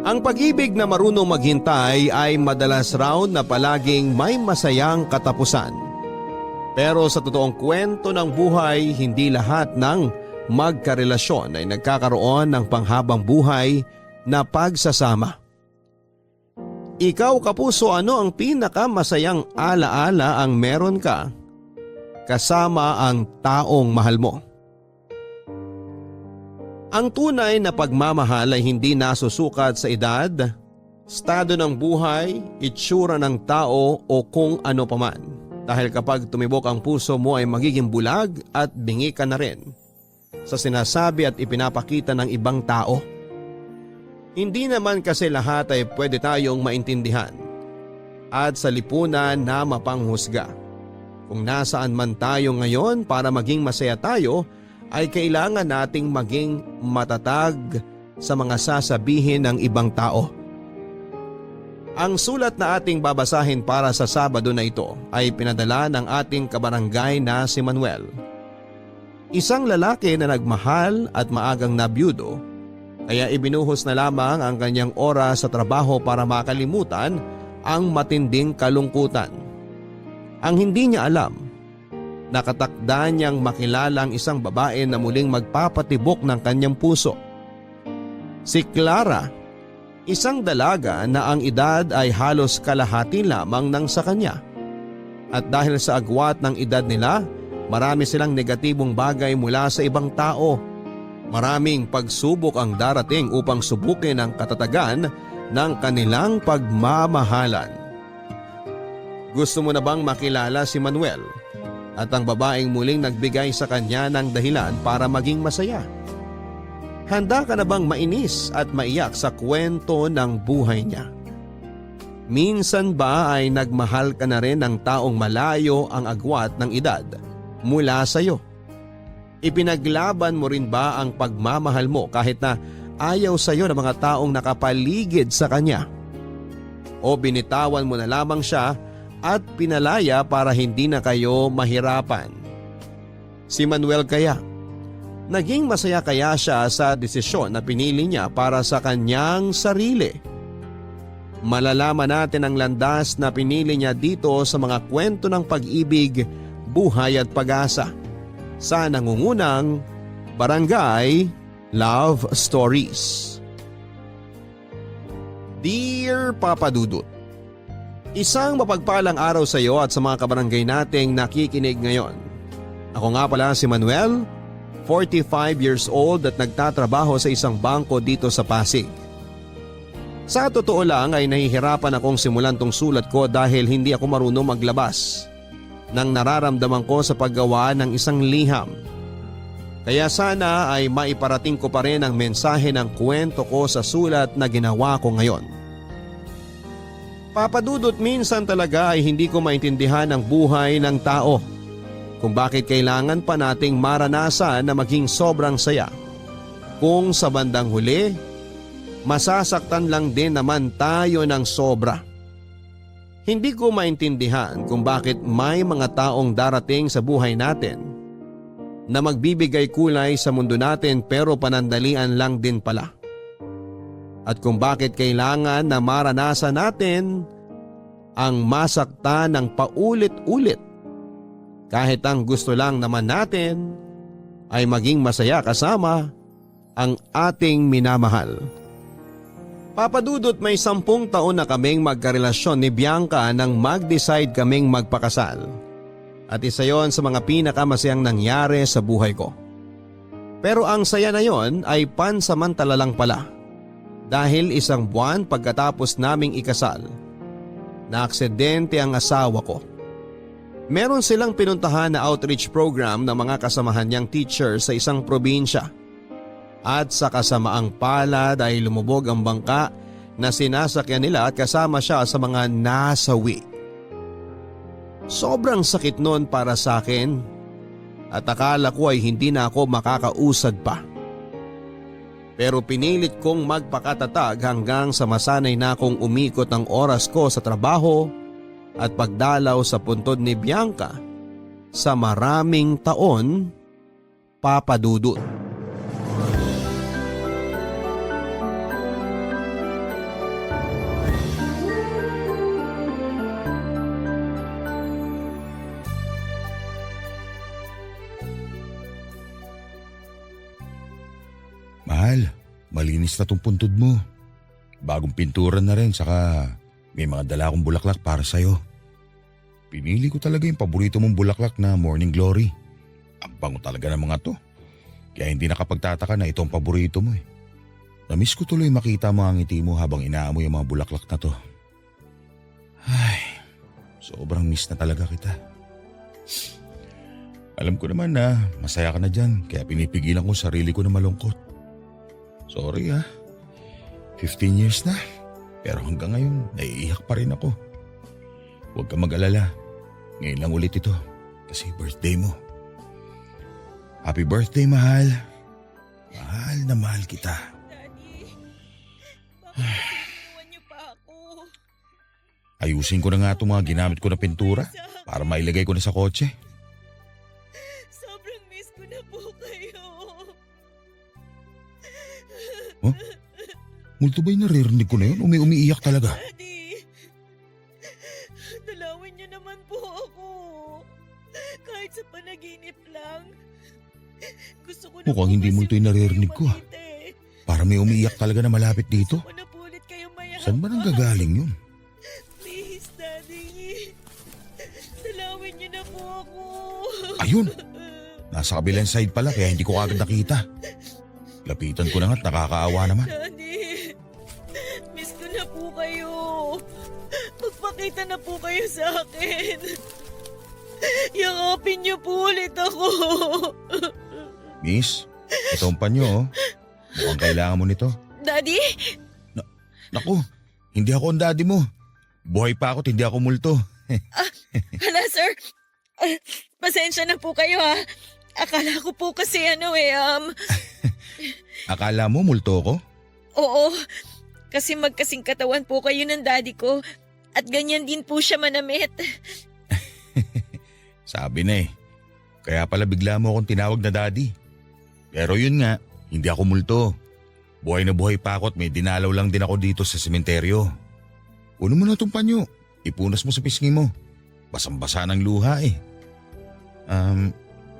Ang pag-ibig na marunong maghintay ay madalas raw na palaging may masayang katapusan. Pero sa totoong kwento ng buhay, hindi lahat ng magkarelasyon ay nagkakaroon ng panghabang buhay na pagsasama. Ikaw kapuso, ano ang pinakamasayang alaala ang meron ka kasama ang taong mahal mo? Ang tunay na pagmamahal ay hindi nasusukat sa edad, estado ng buhay, itsura ng tao o kung ano paman. Dahil kapag tumibok ang puso mo ay magiging bulag at bingi ka na rin sa sinasabi at ipinapakita ng ibang tao. Hindi naman kasi lahat ay pwede tayong maintindihan at sa lipunan na mapanghusga. Kung nasaan man tayo ngayon para maging masaya tayo, ay kailangan nating maging matatag sa mga sasabihin ng ibang tao. Ang sulat na ating babasahin para sa Sabado na ito ay pinadala ng ating kabarangay na si Manuel. Isang lalaki na nagmahal at maagang nabiyudo, kaya ibinuhos na lamang ang kanyang oras sa trabaho para makalimutan ang matinding kalungkutan. Ang hindi niya alam, nakatakda niyang makilala ang isang babae na muling magpapatibok ng kanyang puso. Si Clara, isang dalaga na ang edad ay halos kalahati lamang ng sa kanya. At dahil sa agwat ng edad nila, marami silang negatibong bagay mula sa ibang tao. Maraming pagsubok ang darating upang subukin ang katatagan ng kanilang pagmamahalan. Gusto mo na bang makilala si Manuel? At ang babaeng muling nagbigay sa kanya ng dahilan para maging masaya. Handa ka na bang mainis at maiyak sa kwento ng buhay niya? Minsan ba ay nagmahal ka na rin ng taong malayo ang agwat ng edad mula sa iyo? Ipinaglaban mo rin ba ang pagmamahal mo kahit na ayaw sa iyo ng mga taong nakapaligid sa kanya? O binitawan mo na lamang siya at pinalaya para hindi na kayo mahirapan? Si Manuel kaya, naging masaya kaya siya sa desisyon na pinili niya para sa kanyang sarili? Malalaman natin ang landas na pinili niya dito sa mga kwento ng pag-ibig, buhay at pag-asa sa nangungunang Barangay Love Stories. Dear Papa Dudut, isang mapagpalang araw sa iyo at sa mga kabarangay nating nakikinig ngayon. Ako nga pala si Manuel, 45 years old at nagtatrabaho sa isang bangko dito sa Pasig. Sa totoo lang ay nahihirapan akong simulan tong sulat ko dahil hindi ako marunong maglabas ng nararamdaman ko sa paggawa ng isang liham. Kaya sana ay maiparating ko pa rin ang mensahe ng kwento ko sa sulat na ginawa ko ngayon. Papadudot, minsan talaga ay hindi ko maintindihan ang buhay ng tao kung bakit kailangan pa nating maranasan na maging sobrang saya. Kung sa bandang huli, masasaktan lang din naman tayo ng sobra. Hindi ko maintindihan kung bakit may mga taong darating sa buhay natin na magbibigay kulay sa mundo natin pero panandalian lang din pala. At kung bakit kailangan na maranasan natin ang masaktan ng paulit-ulit kahit ang gusto lang naman natin ay maging masaya kasama ang ating minamahal. Papadudot, may 10 taon na kaming magkarelasyon ni Bianca nang mag-decide kaming magpakasal. At isa yon sa mga pinakamasayang nangyari sa buhay ko. Pero ang saya na yon ay pansamantala lang pala. Dahil 1 buwan pagkatapos naming ikasal, naaksidente ang asawa ko. Meron silang pinuntahan na outreach program ng mga kasamahan niyang teacher sa isang probinsya. At sa kasamaang palad ay lumubog ang bangka na sinasakyan nila at kasama siya sa mga nasawi. Sobrang sakit noon para sa akin at akala ko ay hindi na ako makakausad pa. Pero pinilit kong magpakatatag hanggang sa masanay na akong umikot ang oras ko sa trabaho at pagdalaw sa puntod ni Bianca sa maraming taon, Papa Dudut. Mahal, malinis na tong puntod mo. Bagong pintura na rin, saka may mga dala akong bulaklak para sa'yo. Pinili ko talaga yung paborito mong bulaklak na Morning Glory. Ang bango talaga ng mga to. Kaya hindi nakapagtataka na ito ang paborito mo eh. Namiss ko tuloy makita mo ang ngiti mo habang inaamoy ang mga bulaklak na to. Ay, sobrang miss na talaga kita. Alam ko naman na masaya ka na dyan, kaya pinipigilan ko sarili ko na malungkot. Sorry 15 years na, pero hanggang ngayon naiiyak pa rin ako. Huwag ka mag-alala, ngayon lang ulit ito kasi birthday mo. Happy birthday, mahal. Mahal na mahal kita. Daddy, bakit iwan niyo pa ako? Ayusin ko na nga itong mga ginamit ko na pintura para mailagay ko na sa kotse. Sobrang miss ko na po kayo. Huh? Multo ba'y naririnig ko na yun? Umiiyak talaga. Daddy, dalawin niyo naman po ako. Kahit sa panaginip lang. Gusto ko na Mukhang hindi multo yung naririnig ko, makita eh. Para may umiiyak talaga na malapit dito. Gusto ko na po ulit kayo mayakap. Saan ba nanggagaling yun? Please, Daddy. Dalawin niyo na po ako. Ayun! Nasa kabilang side pala kaya hindi ko agad nakita. Lapitan ko na nga't nakakaawa naman. Daddy, miss ko na po kayo. Magpakita na po kayo sa akin. Yakapin niyo po ulit ako. Miss, ito ang panyo oh. Mukhang kailangan mo nito. Daddy? Naku, hindi ako ang daddy mo. Buhay pa ako't hindi ako multo. Hala, sir. Pasensya na po kayo ha. Akala ko po kasi Akala mo multo ko? Oo. Kasi magkasing katawan po kayo ng daddy ko. At ganyan din po siya manamit. Sabi na eh. Kaya pala bigla mo akong tinawag na daddy. Pero yun nga, hindi ako multo. Buhay na buhay pa ako at may dinalaw lang din ako dito sa sementeryo. Uno mo na itong panyo. Ipunas mo sa pisngi mo. Basang-basa ng luha eh.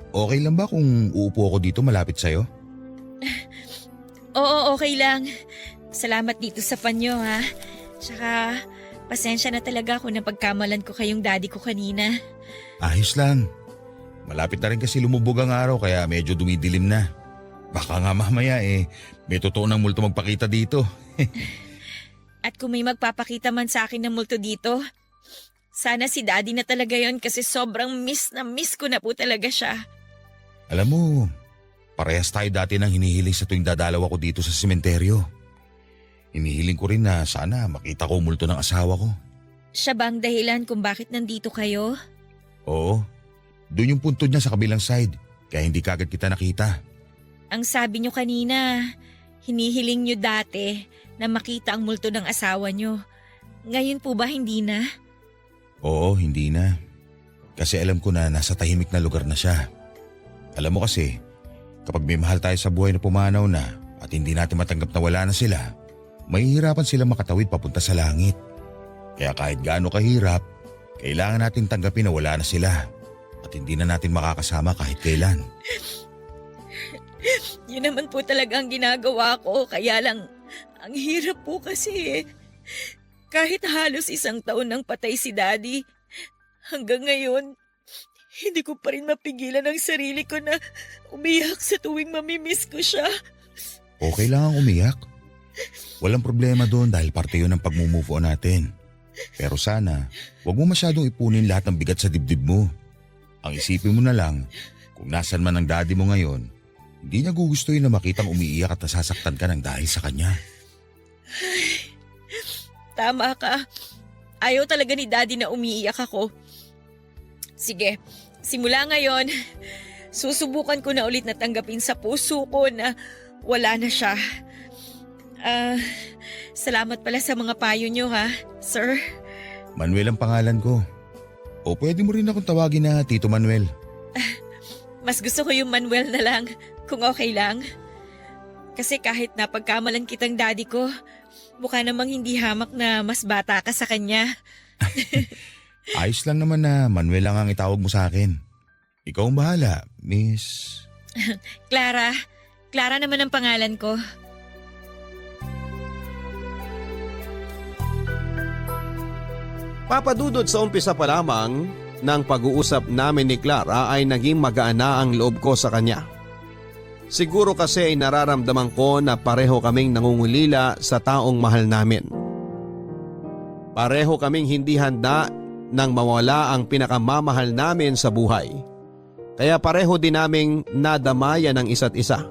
Okay lang ba kung uupo ako dito malapit sa'yo? Oo, okay lang. Salamat dito sa panyo ha. Tsaka, pasensya na talaga ako na pagkamalan ko kayong daddy ko kanina. Ayos lang. Malapit na rin kasi lumubog ang araw kaya medyo dumidilim na. Baka nga mamaya may totoo ng multo magpakita dito. At kung may magpapakita man sa akin ng multo dito, sana si daddy na talaga yon kasi sobrang miss na miss ko na po talaga siya. Alam mo, parehas tayo dati nang hinihiling sa tuwing dadalaw ako dito sa sementeryo. Hinihiling ko rin na sana makita ko ang multo ng asawa ko. Siya ba ang dahilan kung bakit nandito kayo? Oo, doon yung puntod niya sa kabilang side kaya hindi kagad kita nakita. Ang sabi niyo kanina, hinihiling niyo dati na makita ang multo ng asawa niyo. Ngayon po ba hindi na? Oo, hindi na. Kasi alam ko na nasa tahimik na lugar na siya. Alam mo kasi, kapag may mahal tayo sa buhay na pumanaw na at hindi natin matanggap na wala na sila, mahihirapan sila makatawid papunta sa langit. Kaya kahit gaano kahirap, kailangan natin tanggapin na wala na sila at hindi na natin makakasama kahit kailan. Yun naman po talaga ang ginagawa ko, kaya lang ang hirap po kasi. Kahit halos 1 taon nang patay si daddy, hanggang ngayon, hindi ko pa rin mapigilan ang sarili ko na umiyak sa tuwing mamimiss ko siya. Okay lang ang umiyak. Walang problema doon dahil parte yun ng pag-move on natin. Pero sana, huwag mo masyadong ipunin lahat ng bigat sa dibdib mo. Ang isipin mo na lang, kung nasan man ang daddy mo ngayon, hindi niya gugustuhin na makitang umiiyak at nasasaktan ka ng dahil sa kanya. Tama ka. Ayaw talaga ni daddy na umiiyak ako. Sige, simula ngayon, susubukan ko na ulit na tanggapin sa puso ko na wala na siya. Salamat pala sa mga payo niyo ha, sir. Manuel ang pangalan ko. O pwede mo rin akong tawagin na Tito Manuel. Mas gusto ko yung Manuel na lang, kung okay lang. Kasi kahit napagkamalan kitang daddy ko, mukha namang hindi hamak na mas bata ka sa kanya. Ayos lang naman na Manuel lang ang itawag mo sa akin. Ikaw ang bahala, Miss... Clara, Clara naman ang pangalan ko. Papadudod sa umpisa pa lamang ng pag-uusap namin ni Clara ay naging magaan na ang loob ko sa kanya. Siguro kasi ay nararamdaman ko na pareho kaming nangungulila sa taong mahal namin. Pareho kaming hindi handa nang mawala ang pinakamamahal namin sa buhay. Kaya pareho din naming nadamayan ng isa't isa.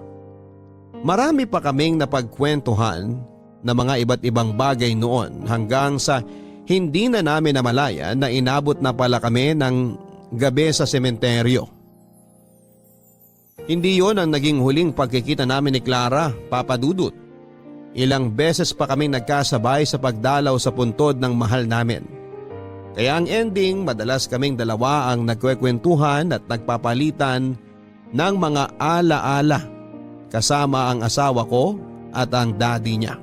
Marami pa kaming napagkwentuhan na mga iba't ibang bagay noon hanggang sa hindi na namin namalayan na inabot na pala kami ng gabi sa sementeryo. Hindi yon ang naging huling pagkikita namin ni Clara, Papa Dudut. Ilang beses pa kaming nagkasabay sa pagdalaw sa puntod ng mahal namin. Kaya ang ending, madalas kaming dalawa ang nagkwekwentuhan at nagpapalitan ng mga ala-ala kasama ang asawa ko at ang daddy niya.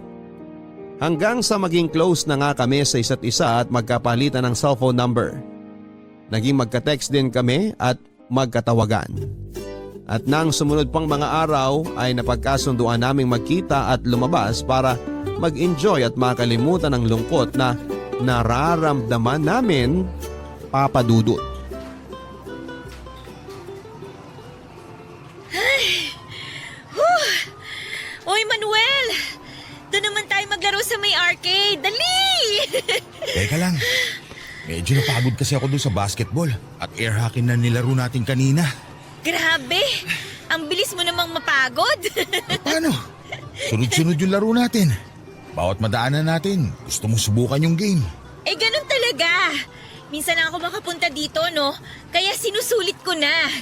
Hanggang sa maging close na nga kami sa isa't isa at magkapalitan ng cellphone number. Naging magka-text din kami at magkatawagan. At nang sumunod pang mga araw ay napagkasunduan naming magkita at lumabas para mag-enjoy at makalimutan ang lungkot na nararamdaman namin, Papa Dudut. Oy, Manuel! Doon naman tayo maglaro sa may arcade. Dali! Teka lang. Medyo napagod kasi ako doon sa basketball at air hockey na nilaro natin kanina. Grabe! Ang bilis mo namang mapagod. Paano? Sunod-sunod yung laro natin. Bawat madaanan natin, gusto mong subukan yung game. Eh, ganun talaga. Minsan lang ako makapunta dito, no? Kaya sinusulit ko na.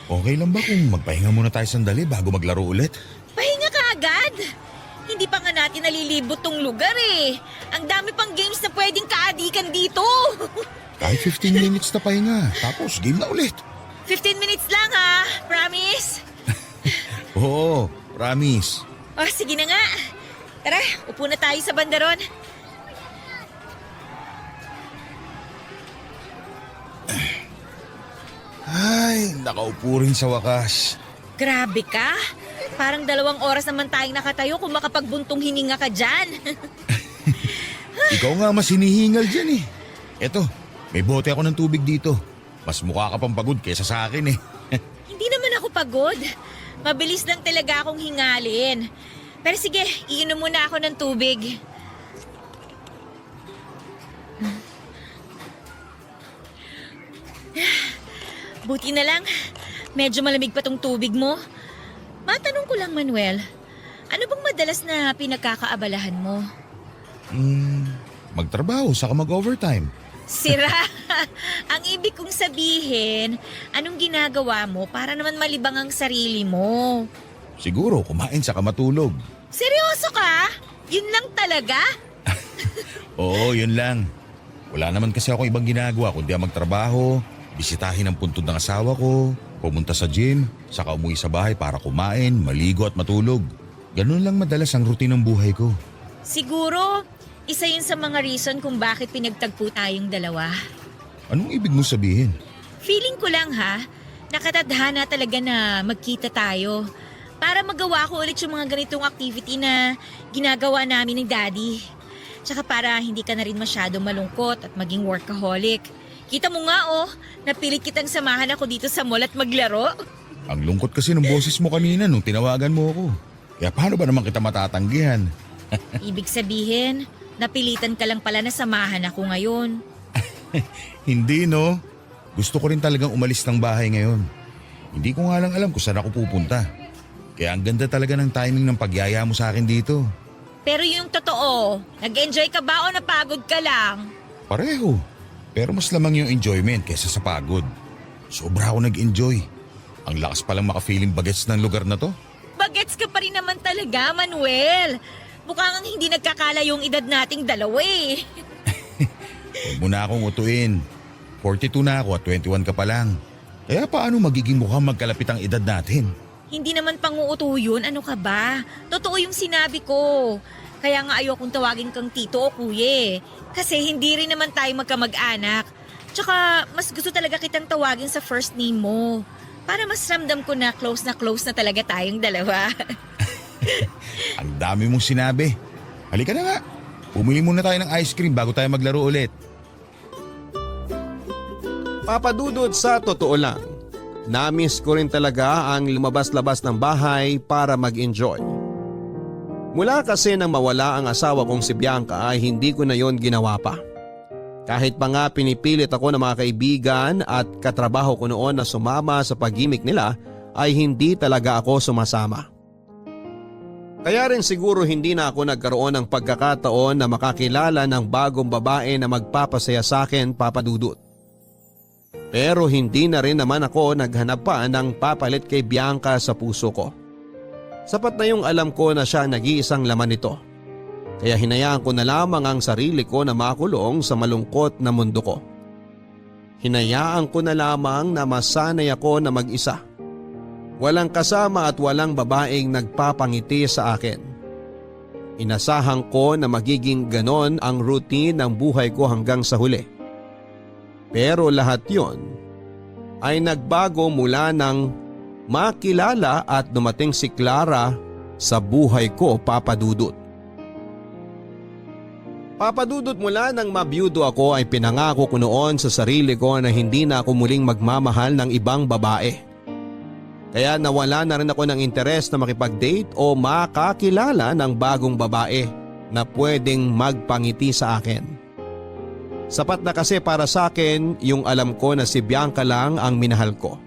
Okay lang ba kung magpahinga muna tayo sandali bago maglaro ulit? Pahinga ka agad. Hindi pa nga natin nalilibot tong lugar eh. Ang dami pang games na pwedeng kaadikan dito. Kahit 15 minutes na pahinga, tapos game na ulit. 15 minutes lang ha, promise? Oo, promise. Oh, sige na nga. Tara, upo na tayo sa bandaron. Ay, nakaupo rin sa wakas. Grabe ka. Parang 2 oras naman tayong nakatayo kung makapagbuntong hininga ka dyan. Ikaw nga mas hinihingal dyan eh. Eto, may bote ako ng tubig dito. Mas mukha ka pang pagod kaysa sa akin eh. Hindi naman ako pagod. Mabilis lang talaga akong hingalin. Pero sige, iinom muna ako ng tubig. Buti na lang, medyo malamig pa tong tubig mo. Matanong ko lang, Manuel, ano bang madalas na pinagkakaabalahan mo? Magtrabaho saka mag-overtime. Sira! Ang ibig kong sabihin, anong ginagawa mo para naman malibang ang sarili mo? Siguro kumain saka matulog. Seryoso ka? Yun lang talaga? Oo, yun lang. Wala naman kasi ako ibang ginagawa kundi ang magtrabaho, bisitahin ang puntod ng asawa ko, pumunta sa gym, saka umuwi sa bahay para kumain, maligo at matulog. Ganun lang madalas ang routine ng buhay ko. Siguro, isa yun sa mga reason kung bakit pinagtagpo tayong dalawa. Anong ibig mo sabihin? Feeling ko lang ha, nakatadhana talaga na magkita tayo para magawa ko ulit yung mga ganitong activity na ginagawa namin ng daddy. Tsaka para hindi ka na rin masyado malungkot at maging workaholic. Kita mo nga oh, napilit kitang samahan ako dito sa mall at maglaro. Ang lungkot kasi ng boses mo kanina nung tinawagan mo ako. Kaya paano ba naman kita matatanggihan? Ibig sabihin, napilitan ka lang pala na samahan ako ngayon. Hindi no. Gusto ko rin talagang umalis ng bahay ngayon. Hindi ko nga lang alam kung saan ako pupunta. Kaya ang ganda talaga ng timing ng pagyaya mo sa akin dito. Pero yung totoo, nag-enjoy ka ba o napagod ka lang? Pareho. Pero mas lamang yung enjoyment kaysa sa pagod. Sobra ako nag-enjoy. Ang lakas palang maka-feeling bagets ng lugar na to. Bagets ka pa rin naman talaga, Manuel. Mukhang hindi nagkakala yung edad nating dalawa eh. Huwag mo na akong utuin. 42 na ako at 21 ka pa lang. Kaya paano magiging mukhang magkalapit ang edad natin? Hindi naman panguuto yun, ano ka ba? Totoo yung sinabi ko. Kaya nga ayokong tawagin kang tito o kuya eh. Kasi hindi rin naman tayo magkamag-anak. Tsaka mas gusto talaga kitang tawagin sa first name mo. Para mas ramdam ko na close na talaga tayong dalawa. Ang dami mong sinabi. Halika na nga. Bumili muna tayo ng ice cream bago tayo maglaro ulit. Papadudod, sa totoo lang, namiss ko rin talaga ang lumabas-labas ng bahay para mag-enjoy. Mula kasi nang mawala ang asawa kong si Bianca ay hindi ko na yon ginawa pa. Kahit pa nga pinipilit ako ng mga kaibigan at katrabaho ko noon na sumama sa pag-gimik nila ay hindi talaga ako sumasama. Kaya rin siguro hindi na ako nagkaroon ng pagkakataon na makakilala ng bagong babae na magpapasaya sa akin, Papadudot. Pero hindi na rin naman ako naghanap pa ng papalit kay Bianca sa puso ko. Sapat na yung alam ko na siya nag-iisang laman nito. Kaya hinayaan ko na lamang ang sarili ko na makulong sa malungkot na mundo ko. Hinayaan ko na lamang na masanay ako na mag-isa. Walang kasama at walang babaeng nagpapangiti sa akin. Inasahan ko na magiging ganon ang routine ng buhay ko hanggang sa huli. Pero lahat yon ay nagbago mula nang makilala at dumating si Clara sa buhay ko, Papadudot. Papadudot, mula nang mabiyudo ako ay pinangako ko noon sa sarili ko na hindi na ako muling magmamahal ng ibang babae. Kaya nawala na rin ako ng interes na makipag-date o makakilala ng bagong babae na pwedeng magpangiti sa akin. Sapat na kasi para sa akin yung alam ko na si Bianca lang ang minahal ko.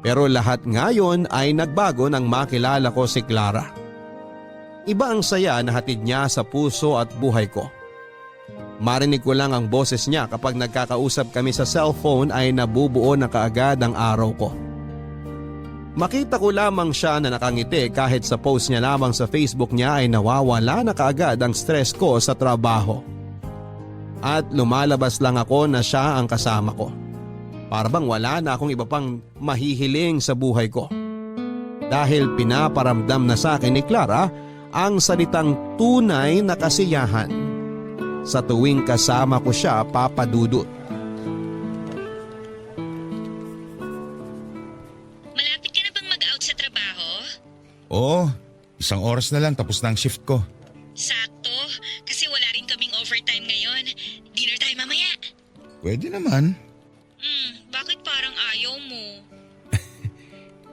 Pero lahat ngayon ay nagbago nang makilala ko si Clara. Iba ang saya na hatid niya sa puso at buhay ko. Marinig ko lang ang boses niya kapag nagkakausap kami sa cellphone ay nabubuo na kaagad ang araw ko. Makita ko lamang siya na nakangiti kahit sa post niya lamang sa Facebook niya ay nawawala na kaagad ang stress ko sa trabaho. At lumalabas lang ako na siya ang kasama ko. Para bang wala na akong iba pang mahihiling sa buhay ko. Dahil pinaparamdam na sa akin ni Clara ang salitang tunay na kasiyahan sa tuwing kasama ko siya, Papadudot. Malapit ka na bang mag-out sa trabaho? Oo, 1 oras na lang tapos na ang shift ko. Sakto, kasi wala rin kaming overtime ngayon. Dinner tayo mamaya. Pwede naman. Bakit parang ayaw mo?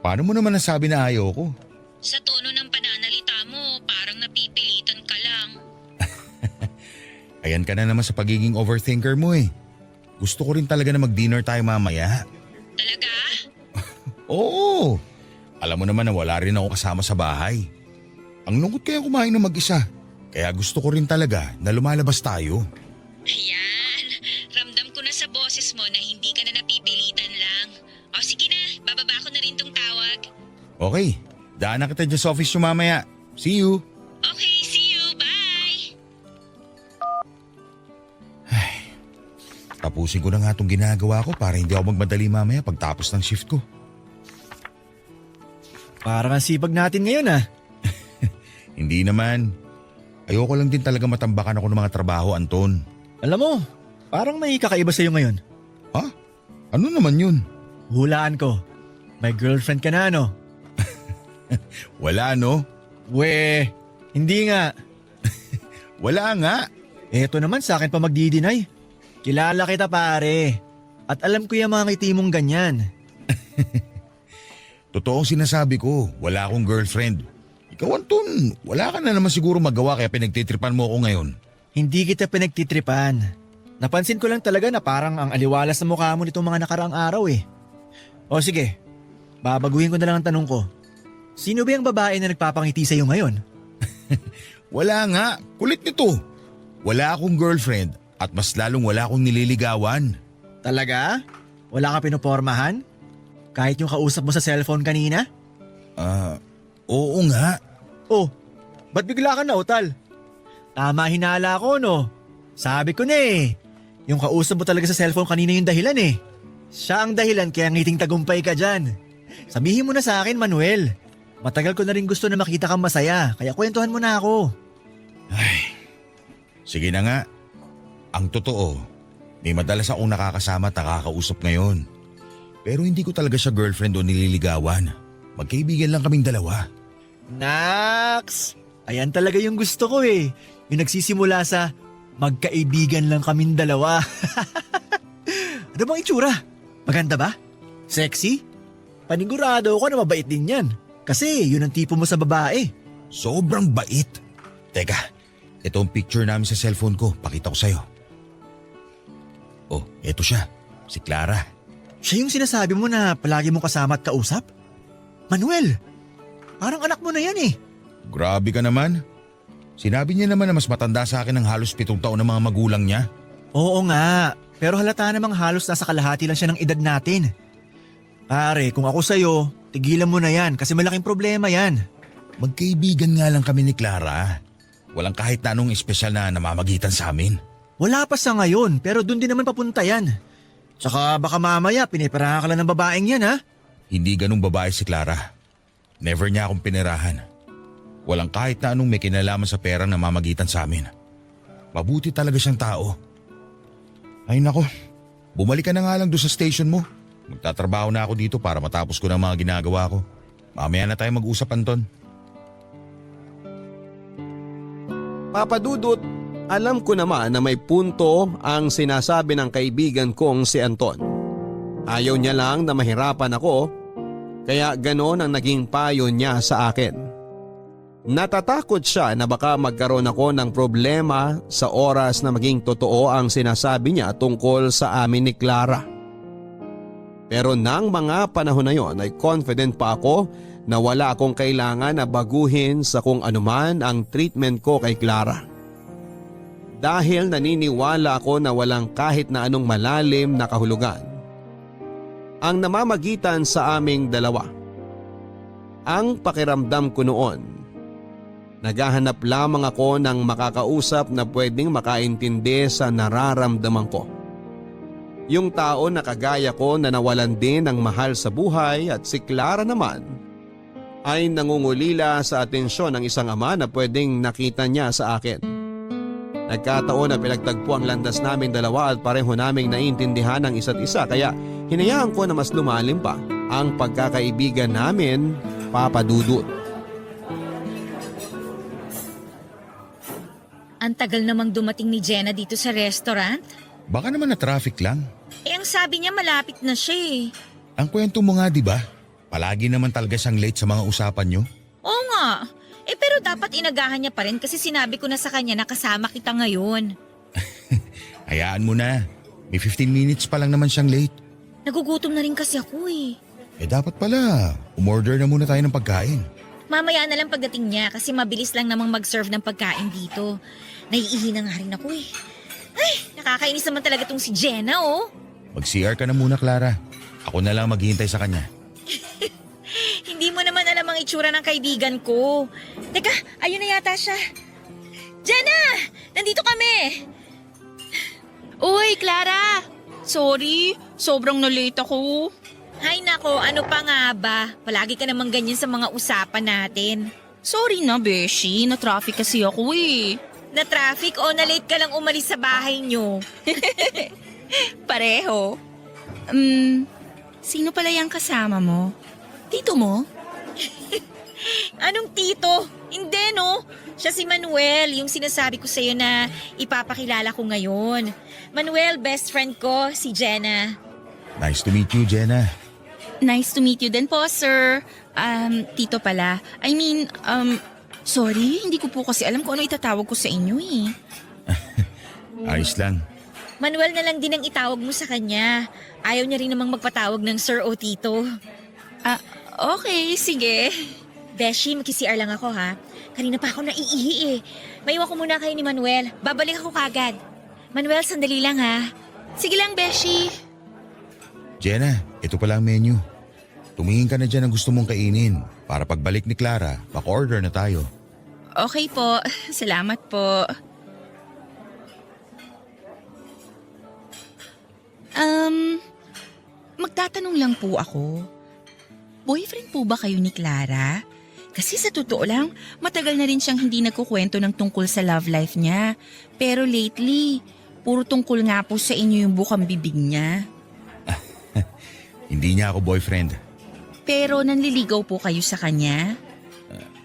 Paano mo naman nasabi na ayaw ko? Sa tono ng pananalita mo, parang napipilitan ka lang. Ayan ka na naman sa pagiging overthinker mo eh. Gusto ko rin talaga na mag-dinner tayo mamaya. Talaga? Oo. Alam mo naman na wala rin ako kasama sa bahay. Ang lungkot kaya kumain na mag-isa. Kaya gusto ko rin talaga na lumalabas tayo. Ayan, ramdam ko na sa boses mo na hindi ka na napipilitan lang. O sige na, bababa ko na rin tong tawag. Okay, daan na kita dyan sa office nyo mamaya. See you. Okay, see you, bye! Tapusin ko na nga itong ginagawa ko para hindi ako magmadali mamaya pagtapos ng shift ko. Parang ang sipag natin ngayon ah. Hindi naman. Ayoko lang din talaga matambakan ako ng mga trabaho, Anton. Alam mo, parang may kakaiba sa'yo ngayon. Ha? Ano naman yun? Hulaan ko. May girlfriend ka na no? Wala no? We, hindi nga. Wala nga. Eto naman sa akin pa magdi-deny. Kilala kita pare. At alam ko yung mga ngiti mong ganyan. Totoong sinasabi ko, wala akong girlfriend. Ikaw, Anton, wala ka na naman siguro magawa kaya pinagtitripan mo ako ngayon. Hindi kita pinagtitripan. Napansin ko lang talaga na parang ang aliwalas na mukha mo nitong mga nakaraang araw eh. O sige, babaguhin ko na lang ang tanong ko. Sino ba yung babae na nagpapangiti sa'yo ngayon? Wala nga, kulit nito. Wala akong girlfriend at mas lalong wala akong nililigawan. Talaga? Wala ka pinopormahan? Kahit yung kausap mo sa cellphone kanina? Oo nga. Oh, ba't bigla ka nautal? Tama hinala ko no. Sabi ko na eh. Yung kausap mo talaga sa cellphone kanina yung dahilan eh. Siya ang dahilan kaya ngiting tagumpay ka dyan. Sabihin mo na sa akin, Manuel. Matagal ko na rin gusto na makita kang masaya kaya kwentuhan mo na ako. Ay, sige na nga. Ang totoo, may madalas akong nakakasama at nakakausap ngayon. Pero hindi ko talaga siya girlfriend o nililigawan. Magkaibigan lang kaming dalawa. Nax! Ayan talaga yung gusto ko eh. Yung nagsisimula sa magkaibigan lang kaming dalawa. Ano bang itsura? Maganda ba? Sexy? Panigurado ako na mabait din yan. Kasi yun ang tipo mo sa babae. Sobrang bait. Teka, ito ang picture namin sa cellphone ko. Pakita ko sa'yo. Oh, eto siya. Si Clara. Siya yung sinasabi mo na palagi mong kasama at kausap? Manuel, parang anak mo na yan eh. Grabe ka naman. Sinabi niya naman na mas matanda sa akin ng halos 7 taon ng mga magulang niya. Oo nga, pero halata namang halos nasa kalahati lang siya ng edad natin. Pare, kung ako sa'yo, tigilan mo na yan kasi malaking problema yan. Magkaibigan nga lang kami ni Clara. Walang kahit na anong espesyal na namamagitan sa amin. Wala pa sa ngayon pero dun din naman papunta yan. Tsaka baka mamaya piniperahan ka lang ng babaeng yan ha? Hindi ganung babae si Clara. Never niya akong pinirahan. Walang kahit na anong may kinalaman sa perang namamagitan sa amin. Mabuti talaga siyang tao. Ay nako, bumalik ka na nga lang doon sa station mo. Magtatrabaho na ako dito para matapos ko ng mga ginagawa ko. Mamaya na tayo mag-usap, Anton. Papa Dudut, alam ko naman na may punto ang sinasabi ng kaibigan kong si Anton. Ayaw niya lang na mahirapan ako, kaya ganon ang naging payo niya sa akin. Natatakot siya na baka magkaroon ako ng problema sa oras na maging totoo ang sinasabi niya tungkol sa amin ni Clara. Pero nang mga panahon na yon ay confident pa ako na wala akong kailangan na baguhin sa kung anuman ang treatment ko kay Clara. Dahil naniniwala ako na walang kahit na anong malalim na kahulugan ang namamagitan sa aming dalawa. Ang pakiramdam ko noon, naghahanap lamang ako ng makakausap na pwedeng makaintindi sa nararamdaman ko. Yung tao na kagaya ko na nawalan din ng mahal sa buhay at si Clara naman ay nangungulila sa atensyon ng isang ama na pwedeng nakita niya sa akin. Nagkataon na pinagtagpo ang landas namin dalawa at pareho naming naiintindihan ang isa't isa kaya hinayaan ko na mas lumalim pa ang pagkakaibigan namin, Papa Dudut. Ang tagal namang dumating ni Jenna dito sa restaurant. Baka naman na traffic lang. Ang sabi niya malapit na siya eh. Ang kwento mo nga, di ba? Palagi naman talaga siyang late sa mga usapan niyo. Oo nga. Pero dapat inagahan niya pa rin kasi sinabi ko na sa kanya na kasama kita ngayon. Hayaan mo na. May 15 minutes pa lang naman siyang late. Nagugutom na rin kasi ako eh. Dapat pala. Umorder na muna tayo ng pagkain. Mamaya na lang pagdating niya kasi mabilis lang namang mag-serve ng pagkain dito. Naiihi na nga rin ako eh. Ay, nakakainis naman talaga tong si Jenna oh. Mag-CR ka na muna, Clara. Ako na lang maghihintay sa kanya. Hindi mo naman alam ang itsura ng kaibigan ko. Teka, ayun na yata siya. Jenna! Nandito kami! Uy, Clara! Sorry, sobrang na-late ako. Hay nako, ano pa nga ba? Palagi ka namang ganyan sa mga usapan natin. Sorry na, Beshi. Na-traffic kasi ako eh. Na-traffic o na-late ka lang umalis sa bahay nyo? Pareho. Sino pala yung kasama mo? Tito mo? Anong tito? Hindi no. Siya si Manuel, yung sinasabi ko sa'yo na ipapakilala ko ngayon. Manuel, best friend ko, si Jenna. Nice to meet you, Jenna. Nice to meet you din po, sir. Tito pala. Sorry, hindi ko po kasi alam kung ano itatawag ko sa inyo eh. Ayos lang. Manuel na lang din ang itawag mo sa kanya. Ayaw niya rin namang magpatawag ng sir o tito. Okay, sige. Beshi, mag-CR lang ako ha. Kanina pa ako naiihi eh. Maiwan ko muna kayo ni Manuel. Babalik ako kagad. Manuel, sandali lang ha. Sige lang, Beshi. Jenna, ito pala ang menu. Tumingin ka na dyan ang gusto mong kainin. Para pagbalik ni Clara, baka-order na tayo. Okay po. Salamat po. Magtatanong lang po ako. Boyfriend po ba kayo ni Clara? Kasi sa totoo lang, matagal na rin siyang hindi nagkukwento ng tungkol sa love life niya. Pero lately, puro tungkol nga po sa inyo yung bukang bibig niya. Hindi niya ako boyfriend. Pero nanliligaw po kayo sa kanya?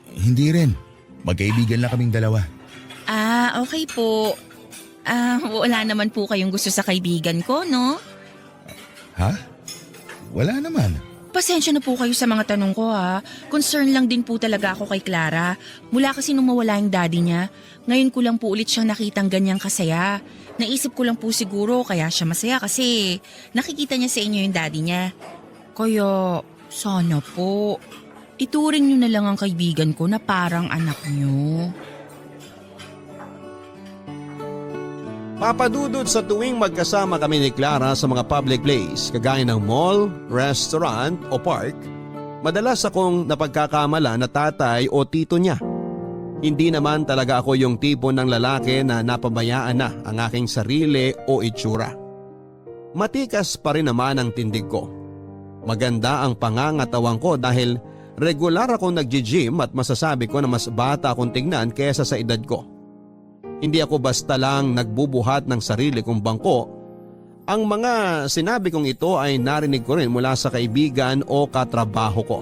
Hindi rin. Magkaibigan lang kaming dalawa. Ah, okay po. Wala naman po kayong gusto sa kaibigan ko, no? Ha? Wala naman. Pasensya na po kayo sa mga tanong ko ha. Concern lang din po talaga ako kay Clara. Mula kasi nung mawala yung daddy niya, ngayon ko lang po ulit siyang nakitang ganyang kasaya. Naisip ko lang po siguro kaya siya masaya kasi nakikita niya sa inyo yung daddy niya. Kaya sana po, ituring niyo na lang ang kaibigan ko na parang anak niyo. Papadudod sa tuwing magkasama kami ni Clara sa mga public place, kagaya ng mall, restaurant o park, madalas akong napagkakamala na tatay o tito niya. Hindi naman talaga ako yung tipo ng lalaki na napabayaan na ang aking sarili o itsura. Matikas pa rin naman ang tindig ko. Maganda ang pangangatawan ko dahil regular akong nagji-gym at masasabi ko na mas bata akong tingnan kaysa sa edad ko. Hindi ako basta lang nagbubuhat ng sarili kong bangko. Ang mga sinabi kong ito ay narinig ko rin mula sa kaibigan o katrabaho ko.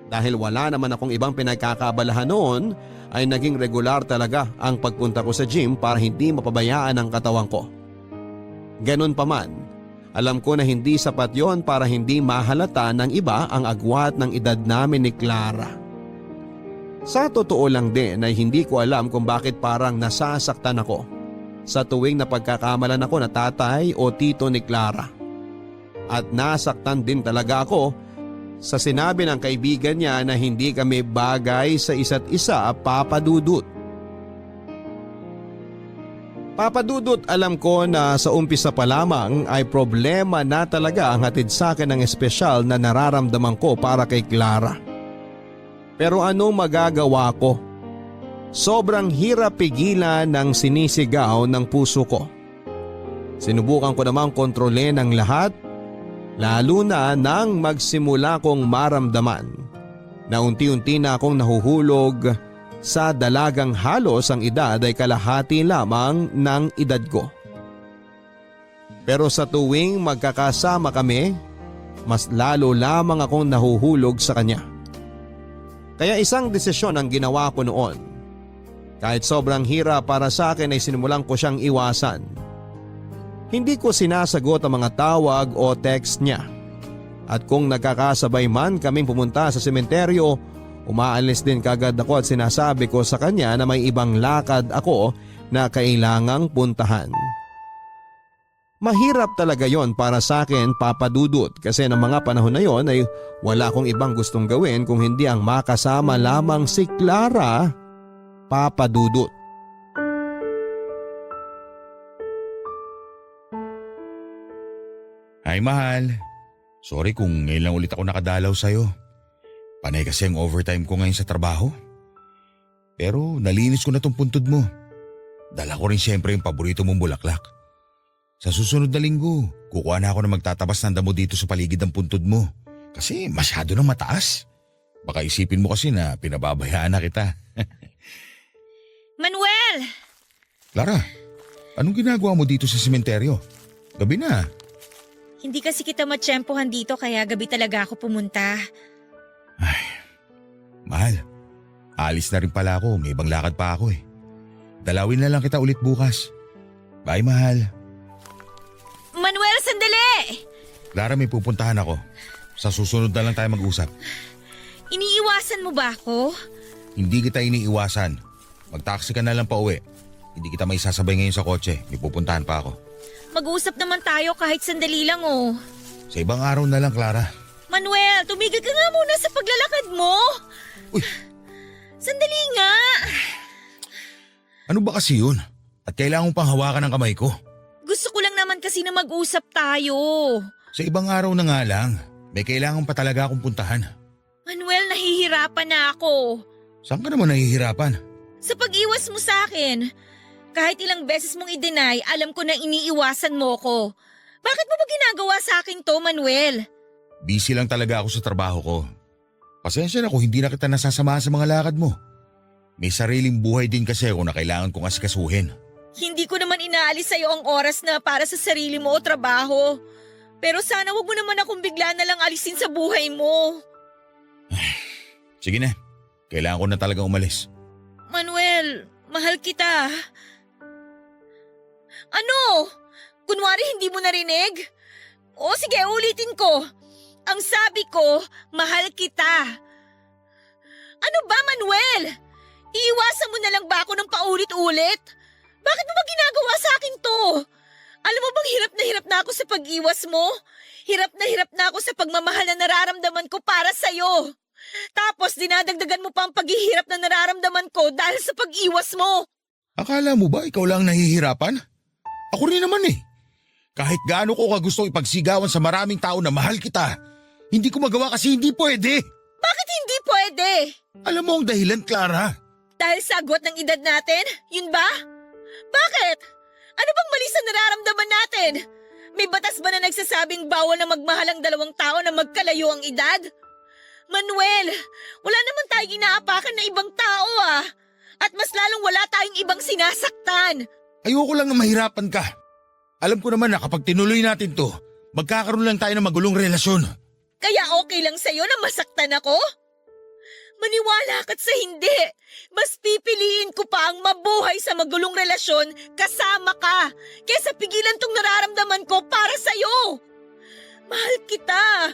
Dahil wala naman akong ibang pinagkakabalahan noon, ay naging regular talaga ang pagpunta ko sa gym para hindi mapabayaan ang katawan ko. Ganun pa man, alam ko na hindi sapat yon para hindi mahalata ng iba ang agwat ng edad namin ni Clara. Sa totoo lang din ay hindi ko alam kung bakit parang nasasaktan ako sa tuwing napagkakamalan ako na tatay o tito ni Clara. At nasaktan din talaga ako sa sinabi ng kaibigan niya na hindi kami bagay sa isa't isa, Papa Dudut. Papa Dudut, alam ko na sa umpisa pa lamang ay problema na talaga ang hatid sa akin ng espesyal na nararamdaman ko para kay Clara. Pero anong magagawa ko? Sobrang hirap pigilan ng sinisigaw ng puso ko. Sinubukan ko namang kontrolin ang lahat, lalo na nang magsimula kong maramdaman na unti-unti na akong nahuhulog sa dalagang halos ang edad ay kalahati lamang ng edad ko. Pero sa tuwing magkakasama kami, mas lalo lamang akong nahuhulog sa kanya. Kaya isang desisyon ang ginawa ko noon. Kahit sobrang hirap para sa akin ay sinimulan ko siyang iwasan. Hindi ko sinasagot ang mga tawag o text niya. At kung nagkakasabay man kaming pumunta sa sementeryo, umaalis din kagad ako at sinasabi ko sa kanya na may ibang lakad ako na kailangang puntahan. Mahirap talaga yon para sa akin, Papa Dudut, kasi ng mga panahon na yon ay wala akong ibang gustong gawin kung hindi ang makasama lamang si Clara, Papa Dudut. Ay mahal, sorry kung ngayon lang ulit ako nakadalaw sa'yo. Panay kasi ang overtime ko ngayon sa trabaho. Pero nalinis ko na tong puntod mo. Dala ko rin siyempre yung paborito mong bulaklak. Sa susunod na linggo, kukuha na ako na magtatabas ng damo dito sa paligid ng puntod mo. Kasi masyado nang mataas. Baka isipin mo kasi na pinababayaan na kita. Manuel! Clara, anong ginagawa mo dito sa sementeryo? Gabi na. Hindi kasi kita matsyempohan dito kaya gabi talaga ako pumunta. Ay, mahal. Alis na rin pala ako. May ibang lakad pa ako eh. Dalawin na lang kita ulit bukas. Bye, mahal. Manuel, sandali! Clara, may pupuntahan ako. Sa susunod na lang tayo mag-usap. Iniiwasan mo ba ako? Hindi kita iniiwasan. Mag-taxi ka na lang pa uwi. Hindi kita may sasabay ngayon sa kotse. May pupuntahan pa ako. Mag-uusap naman tayo kahit sandali lang oh. Sa ibang araw na lang, Clara. Manuel, tumigil ka nga muna sa paglalakad mo. Uy! Sandali nga. Ano ba kasi yun? At kailangan mo pang hawakan ng kamay ko. Gusto ko lang naman kasi na mag-usap tayo. Sa ibang araw na nga lang. May kailangan pa talaga akong puntahan. Manuel, nahihirapan na ako. Saan ka naman nahihirapan? Sa pag-iwas mo sa akin. Kahit ilang beses mong i-deny, alam ko na iniiwasan mo ko. Bakit mo ba ginagawa sa akin to, Manuel? Busy lang talaga ako sa trabaho ko. Pasensya na kung hindi na kita nasasamahan sa mga lakad mo. May sariling buhay din kasi ako na kailangan kong asikasuhin. Hindi ko naman inaalis sa'yo ang oras na para sa sarili mo o trabaho. Pero sana wag mo naman akong bigla na lang alisin sa buhay mo. Sige na, kailangan ko na talagang umalis. Manuel, mahal kita. Ano? Kunwari hindi mo narinig? O sige, ulitin ko. Ang sabi ko, mahal kita. Ano ba, Manuel? Iiwasan mo na lang ba ako ng paulit-ulit? Bakit mo ba ginagawa sa akin to? Alam mo bang hirap na ako sa pag-iwas mo? Hirap na ako sa pagmamahal na nararamdaman ko para sa'yo. Tapos dinadagdagan mo pa ang paghihirap na nararamdaman ko dahil sa pag-iwas mo. Akala mo ba ikaw lang nahihirapan? Ako rin naman eh. Kahit gaano ko kagustong ipagsigawan sa maraming tao na mahal kita, hindi ko magawa kasi hindi pwede. Bakit hindi pwede? Alam mo ang dahilan, Clara? Dahil sa agwat ng edad natin? Yun ba? Bakit? Ano bang mali sa nararamdaman natin? May batas ba na nagsasabing bawal na magmahal ang dalawang tao na magkalayo ang edad? Manuel, wala naman tayong inaapakan na ibang tao ah. At mas lalong wala tayong ibang sinasaktan. Ayoko lang na mahirapan ka. Alam ko naman na kapag tinuloy natin to, magkakaroon lang tayo ng magulong relasyon. Kaya okay lang sa'yo na masaktan ako? Maniwala ka't sa hindi. Mas pipiliin ko pa ang mabuhay sa magulong relasyon kasama ka kesa pigilan tong nararamdaman ko para sa'yo. Mahal kita.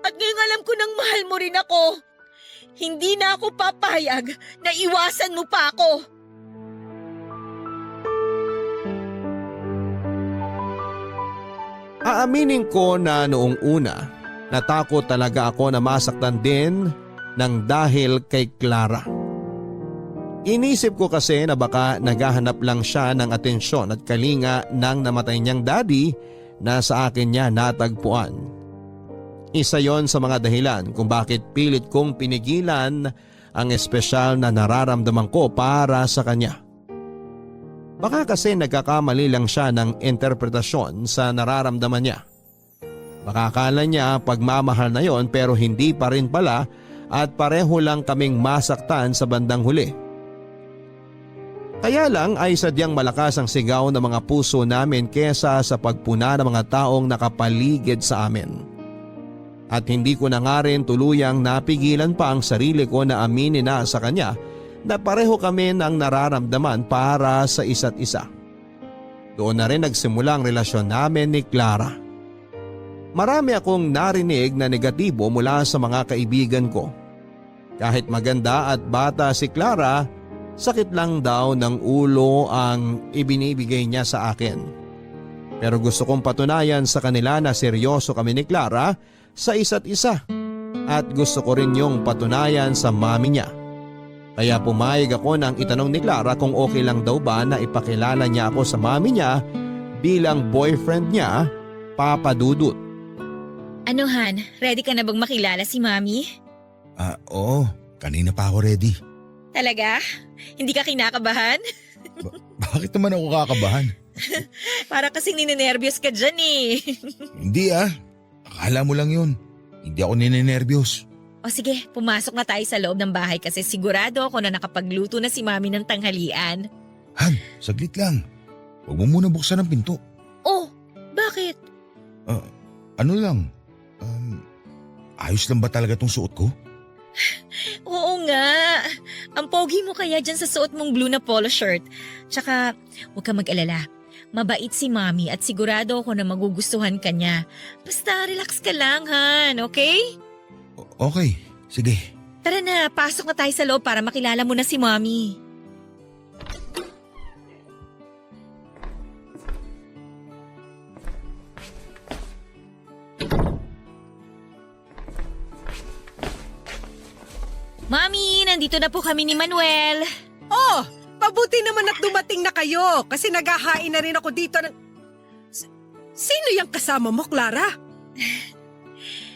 At ngayong alam ko nang mahal mo rin ako. Hindi na ako papayag na iwasan mo pa ako. Aaminin ko na noong una, natakot talaga ako na masaktan din ng dahil kay Clara. Inisip ko kasi na baka naghahanap lang siya ng atensyon at kalinga ng namatay niyang daddy na sa akin niya natagpuan. Isa yon sa mga dahilan kung bakit pilit kong pinigilan ang espesyal na nararamdaman ko para sa kanya. Baka kasi nagkakamali lang siya ng interpretasyon sa nararamdaman niya. Baka akala niya pagmamahal na yon pero hindi pa rin pala at pareho lang kaming masaktan sa bandang huli. Kaya lang ay sadyang malakas ang sigaw ng mga puso namin kesa sa pagpuna ng mga taong nakapaligid sa amin. At hindi ko na nga rin tuluyang napigilan pa ang sarili ko na aminin na sa kanya na pareho kami ng nararamdaman para sa isa't isa. Doon na rin nagsimula ang relasyon namin ni Clara. Marami akong narinig na negatibo mula sa mga kaibigan ko. Kahit maganda at bata si Clara, sakit lang daw ng ulo ang ibinibigay niya sa akin. Pero gusto kong patunayan sa kanila na seryoso kami ni Clara sa isa't isa at gusto ko rin yung patunayan sa mami niya. Kaya pumayag ako nang itanong ni Clara kung okay lang daw ba na ipakilala niya ako sa mami niya bilang boyfriend niya, Papa Dudut. Ano Han, ready ka na bang makilala si Mami? Oo, kanina pa ako ready. Talaga? Hindi ka kinakabahan? Bakit naman ako kakabahan? Para kasing ninenervyos ka dyan eh. Hindi akala mo lang yun. Hindi ako ninenervyos. O sige, pumasok na tayo sa loob ng bahay kasi sigurado ako na nakapagluto na si Mami ng tanghalian. Han, saglit lang. Huwag mo muna buksan ang pinto. Oh, bakit? Ano lang, ayos lang ba talaga tong suot ko? Oo nga. Ang pogi mo kaya dyan sa suot mong blue na polo shirt. Tsaka, huwag ka mag-alala. Mabait si Mami at sigurado ako na magugustuhan ka niya. Basta relax ka lang, Han, okay? Okay, sige. Tara na, pasok na tayo sa loob para makilala mo na si Mami. Mami, nandito na po kami ni Manuel. Oh, mabuti naman at dumating na kayo kasi naghahain na rin ako dito ng... Sino yung kasama mo, Clara?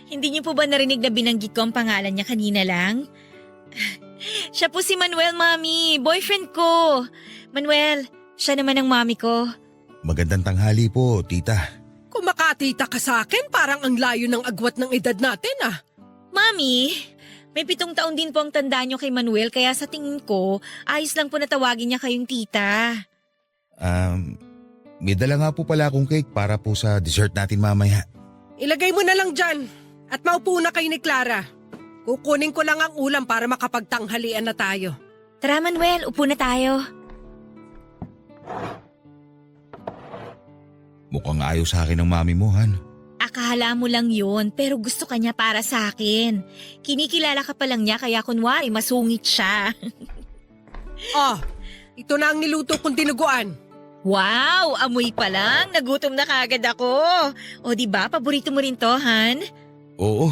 Hindi niyo po ba narinig na binanggit ko ang pangalan niya kanina lang? Siya po si Manuel, Mami. Boyfriend ko. Manuel, siya naman ang Mami ko. Magandang tanghali po, tita. Kung makatita ka sa akin, parang ang layo ng agwat ng edad natin ah. Mami, may 7 taon din po ang tanda niyo kay Manuel kaya sa tingin ko, ayos lang po na tawagin niya kayong tita. May dala nga po pala akong cake para po sa dessert natin mamaya. Ilagay mo na lang dyan at maupo na kayo ni Clara. Kukunin ko lang ang ulam para makapagtanghalian na tayo. Tara Manuel, upo na tayo. Mukhang ayaw sa akin ng mami mo, Han. Akala mo lang yun, pero gusto ka niya para sa akin. Kinikilala ka pa lang niya kaya kunwari masungit siya. Oh, ito na ang niluto kong dinuguan. Wow, amoy pa lang. Nagutom na kagad ako. O di ba paborito mo rin to, Han? Oo,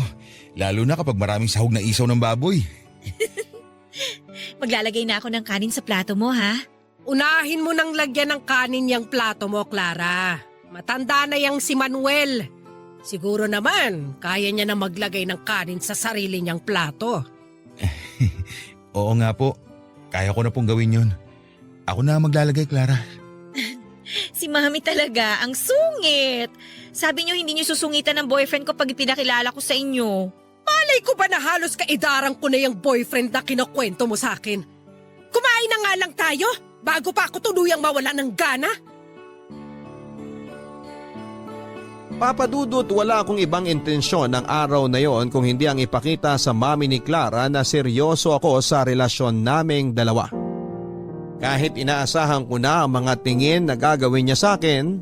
lalo na kapag maraming sahog na isaw ng baboy. Maglalagay na ako ng kanin sa plato mo, ha? Unahin mo nang lagyan ng kanin yung plato mo, Clara. Matanda na yang si Manuel. Siguro naman, kaya niya na maglagay ng kanin sa sarili niyang plato. Oo nga po, kaya ko na pong gawin yun. Ako na maglalagay, Clara. Si Mami talaga, ang sungit. Sabi niyo hindi niyo susungitan ng boyfriend ko pag ipinakilala ko sa inyo. Malay ko ba na halos kaidaran ko na yung boyfriend na kinukwento mo sa akin? Kumain na nga lang tayo bago pa ako tuluyang mawala ng gana. Papa Dudut, wala akong ibang intensyon ng araw na yon kung hindi ang ipakita sa mami ni Clara na seryoso ako sa relasyon naming dalawa. Kahit inaasahan ko na ang mga tingin na gagawin niya sa akin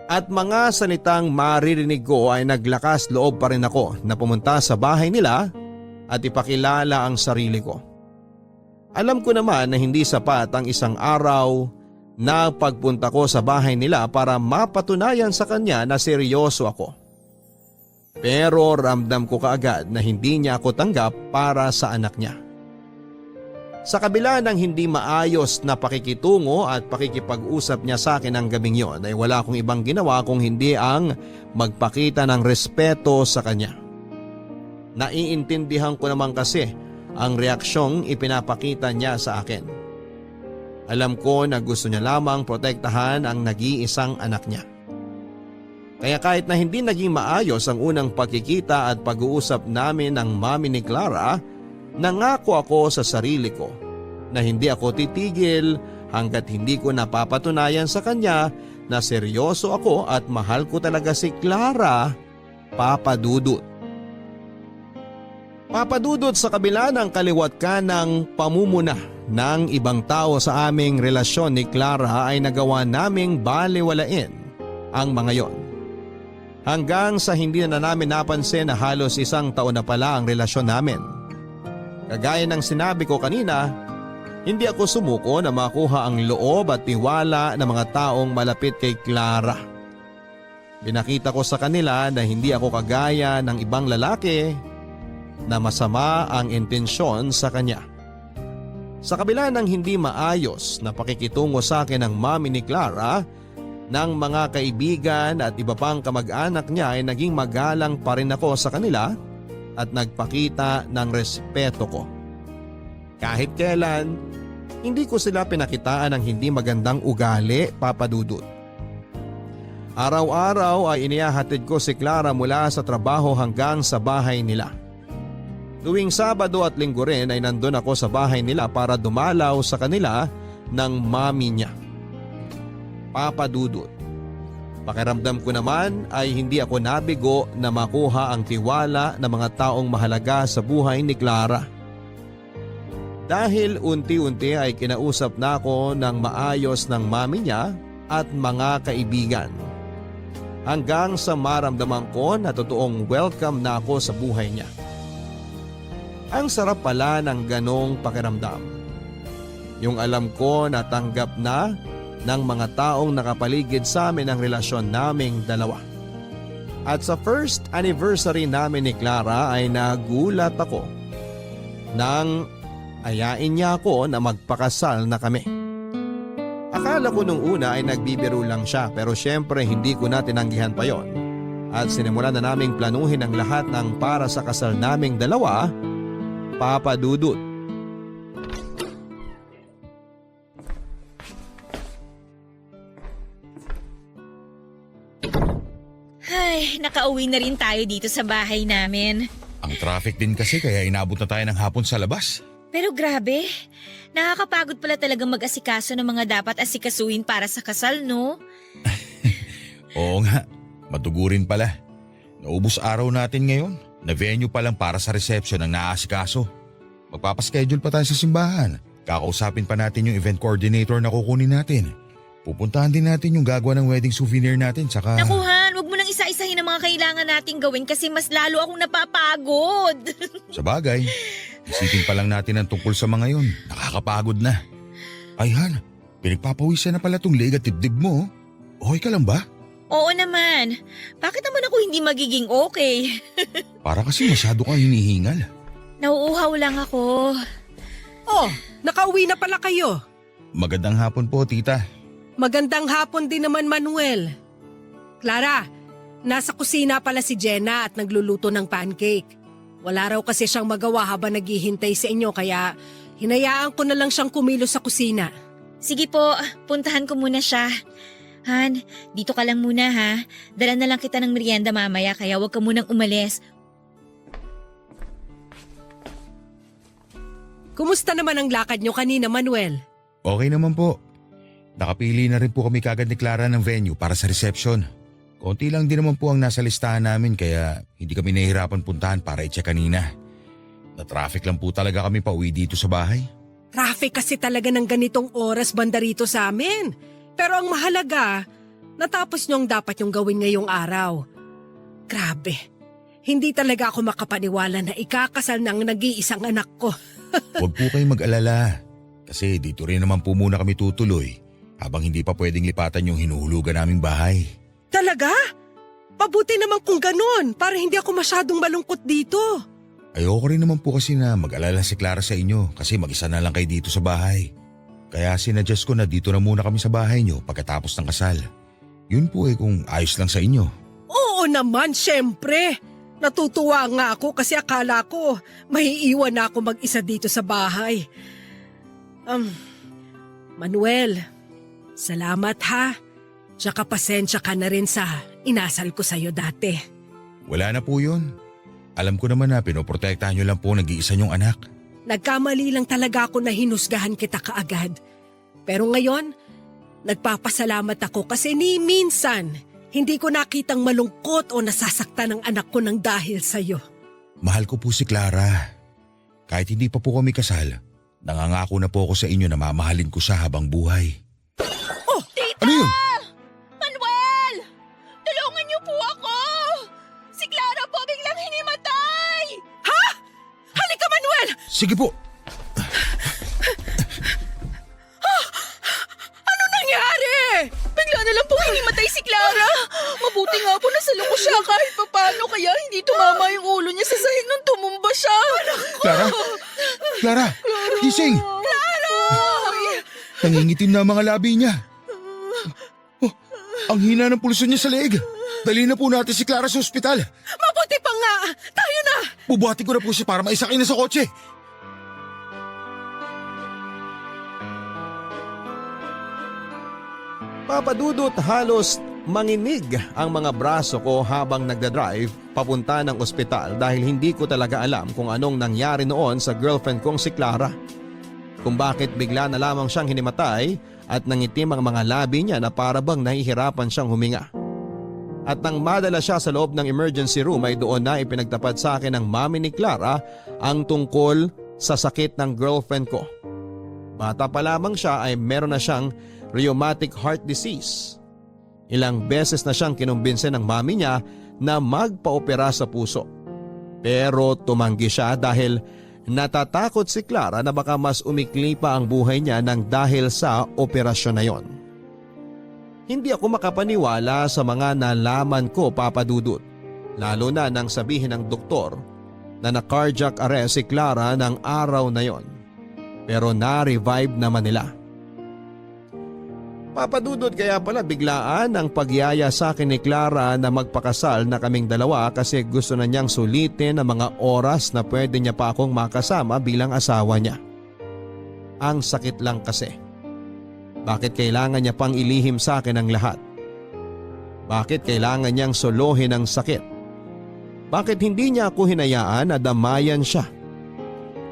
at mga salitang maririnig ko ay naglakas loob pa rin ako na pumunta sa bahay nila at ipakilala ang sarili ko. Alam ko naman na hindi sapat ang isang araw na pagpunta ko sa bahay nila para mapatunayan sa kanya na seryoso ako. Pero ramdam ko kaagad na hindi niya ako tanggap para sa anak niya. Sa kabila ng hindi maayos na pakikitungo at pakikipag-usap niya sa akin ang gabing yon ay wala akong ibang ginawa kung hindi ang magpakita ng respeto sa kanya. Naiintindihan ko naman kasi ang reaksyong ipinapakita niya sa akin. Alam ko na gusto niya lamang protektahan ang nag-iisang anak niya. Kaya kahit na hindi naging maayos ang unang pagkikita at pag-uusap namin ng mami ni Clara, nangako ako sa sarili ko na hindi ako titigil hanggat hindi ko napapatunayan sa kanya na seryoso ako at mahal ko talaga si Clara, Papa Dudut. Papa Dudut, sa kabila ng kaliwat ka ng pamumuna ng ibang tao sa aming relasyon ni Clara ay nagawa naming balewalain ang mga yon. Hanggang sa hindi na namin napansin na halos 1 taon na pala ang relasyon namin. Kagaya ng sinabi ko kanina, hindi ako sumuko na makuha ang loob at tiwala ng mga taong malapit kay Clara. Pinakita ko sa kanila na hindi ako kagaya ng ibang lalaki na masama ang intensyon sa kanya. Sa kabila ng hindi maayos na pakikitungo sa akin ng mami ni Clara, ng mga kaibigan at iba pang kamag-anak niya ay naging magalang pa rin ako sa kanila at nagpakita ng respeto ko. Kahit kailan, hindi ko sila pinakitaan ng hindi magandang ugali, Papa Dudut. Araw-araw ay inihahatid ko si Clara mula sa trabaho hanggang sa bahay nila. Tuwing Sabado at Linggo rin ay nandun ako sa bahay nila para dumalaw sa kanila ng mami niya. Papa Dudut, pakiramdam ko naman ay hindi ako nabigo na makuha ang tiwala ng mga taong mahalaga sa buhay ni Clara. Dahil unti-unti ay kinausap na ako ng maayos ng mami niya at mga kaibigan. Hanggang sa maramdaman ko na totoong welcome na ako sa buhay niya. Ang sarap pala ng ganong pakiramdam. Yung alam ko na tanggap na ng mga taong nakapaligid sa amin ang relasyon naming dalawa. At sa first anniversary namin ni Clara ay nagulat ako nang ayain niya ako na magpakasal na kami. Akala ko nung una ay nagbibiro lang siya pero syempre hindi ko na tinanggihan pa yon. At sinimulan na naming planuhin ang lahat ng para sa kasal naming dalawa, Papa Dudut. Ay, nakauwi na rin tayo dito sa bahay namin. Ang traffic din kasi kaya inabot na tayo ng hapon sa labas. Pero grabe, nakakapagod pala talagang mag-asikaso ng mga dapat asikasuhin para sa kasal, no? Oo nga, matugurin pala. Naubos araw natin ngayon. Na venue pa lang para sa reception ang naaasikaso. Magpapaschedule pa tayo sa simbahan. Kakausapin pa natin yung event coordinator na kukunin natin. Pupuntahan din natin yung gagawa ng wedding souvenir natin saka… Naku Han, wag mo nang isa-isahin ang mga kailangan nating gawin kasi mas lalo akong napapagod. Sa bagay, isipin pa lang natin ang tungkol sa mga yon. Nakakapagod na. Ay Han, pinagpapawisan na pala tong leeg at dibdib mo. Okay ka lang ba? Oo naman. Bakit naman ako hindi magiging okay? Para kasi masyado kang hinihingal. Nauuhaw lang ako. Oh, nakauwi na pala kayo. Magandang hapon po, tita. Magandang hapon din naman, Manuel. Clara, nasa kusina pala si Jenna at nagluluto ng pancake. Wala raw kasi siyang magawa habang naghihintay sa inyo kaya hinayaan ko na lang siyang kumilos sa kusina. Sige po, puntahan ko muna siya. Han, dito ka lang muna ha. Dala na lang kita ng merienda mamaya kaya huwag ka munang umalis. Kumusta naman ang lakad nyo kanina, Manuel? Okay naman po. Nakapili na rin po kami kagad ni Clara ng venue para sa reception. Konti lang din naman po ang nasa listahan namin kaya hindi kami nahihirapan puntahan para i-check kanina. Na-traffic lang po talaga kami pauwi dito sa bahay. Traffic kasi talaga ng ganitong oras banda rito sa amin. Pero ang mahalaga, natapos nyo ang dapat yung gawin ngayong araw. Grabe, hindi talaga ako makapaniwala na ikakasal ng nag-iisang anak ko. Huwag po kayong mag-alala. Kasi dito rin naman po muna kami tutuloy habang hindi pa pwedeng lipatan yung hinuhulugan naming bahay. Talaga? Pabuti naman kung ganun para hindi ako masyadong malungkot dito. Ayoko rin naman po kasi na mag-alala si Clara sa inyo kasi mag-isa na lang kayo dito sa bahay. Kaya sinadjust ko na dito na muna kami sa bahay nyo pagkatapos ng kasal. Yun po kung ayos lang sa inyo. Oo naman, syempre. Natutuwa nga ako kasi akala ko maiiwan na ako mag-isa dito sa bahay. Manuel, salamat ha. Tsaka pasensya ka na rin sa inasal ko sa'yo dati. Wala na po yun. Alam ko naman na pinoprotektahan nyo lang po nag-iisa nyong anak. Nagkamali lang talaga ako na hinusgahan kita kaagad. Pero ngayon, nagpapasalamat ako kasi ni minsan, hindi ko nakitang malungkot o nasasaktan ang anak ko ng dahil sa'yo. Mahal ko po si Clara. Kahit hindi pa po kami kasal, nangangako na po ako sa inyo na mamahalin ko siya habang buhay. Oh, Ano yun? Manuel! Tulungan niyo po ako! Si Clara po biglang hinimatay! halika Manuel! Sige po. Ano nangyari? Bigla na lang po hinimatay si Clara! Mabuti nga po nasalok ko siya kahit papano kaya hindi tumama yung ulo niya sa sahig nung tumumba siya. Clara? Clara! Gising! Clara! Nangingitim na ang mga labi niya. Oh, ang hina ng pulso niya sa leeg. Dali na po natin si Clara sa ospital. Mabuti pa nga! Tayo na! Bubuhatin ko na po siya para maisakay na sa kotse. Papadudot halos manginig ang mga braso ko habang nagdadrive papunta ng ospital dahil hindi ko talaga alam kung anong nangyari noon sa girlfriend kong si Clara. Kung bakit bigla na lamang siyang hinimatay at nangitim ang mga labi niya na para bang nahihirapan siyang huminga. At nang madala siya sa loob ng emergency room ay doon na ipinagtapat sa akin ng mami ni Clara ang tungkol sa sakit ng girlfriend ko. Bata pa lamang siya ay meron na siyang rheumatic heart disease. Ilang beses na siyang kinumbinse ng mami niya na magpa-opera sa puso. Pero tumanggi siya dahil natatakot si Clara na baka mas umikli pa ang buhay niya nang dahil sa operasyon na yon. Hindi ako makapaniwala sa mga nalaman ko, Papa Dudut. Lalo na nang sabihin ng doktor na na-cardiac arrest si Clara ng araw na yon. Pero na-revive naman nila. Papadudod kaya pala biglaan ang pagyaya sa akin ni Clara na magpakasal na kaming dalawa kasi gusto na niyang sulitin ang mga oras na pwede niya pa akong makasama bilang asawa niya. Ang sakit lang kasi. Bakit kailangan niya pang ilihim sa akin ang lahat? Bakit kailangan niyang solohin ang sakit? Bakit hindi niya ako hinayaan na damayan siya?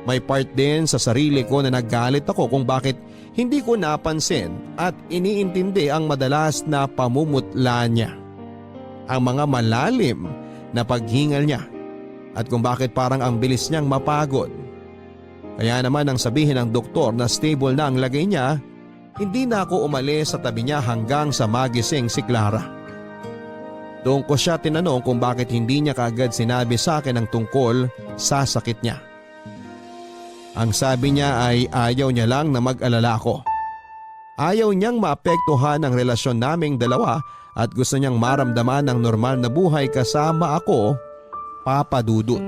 May part din sa sarili ko na naggalit ako kung bakit hindi ko napansin at iniintindi ang madalas na pamumutla niya. Ang mga malalim na paghingal niya at kung bakit parang ang bilis niyang mapagod. Kaya naman nang sabihin ng doktor na stable na ang lagay niya, hindi na ako umalis sa tabi niya hanggang sa magising si Clara. Doon ko siya tinanong kung bakit hindi niya kaagad sinabi sa akin ang tungkol sa sakit niya. Ang sabi niya ay ayaw niya lang na mag-alala ako. Ayaw niyang maapektuhan ang relasyon naming dalawa at gusto niyang maramdaman ang normal na buhay kasama ako, Papa Dudut.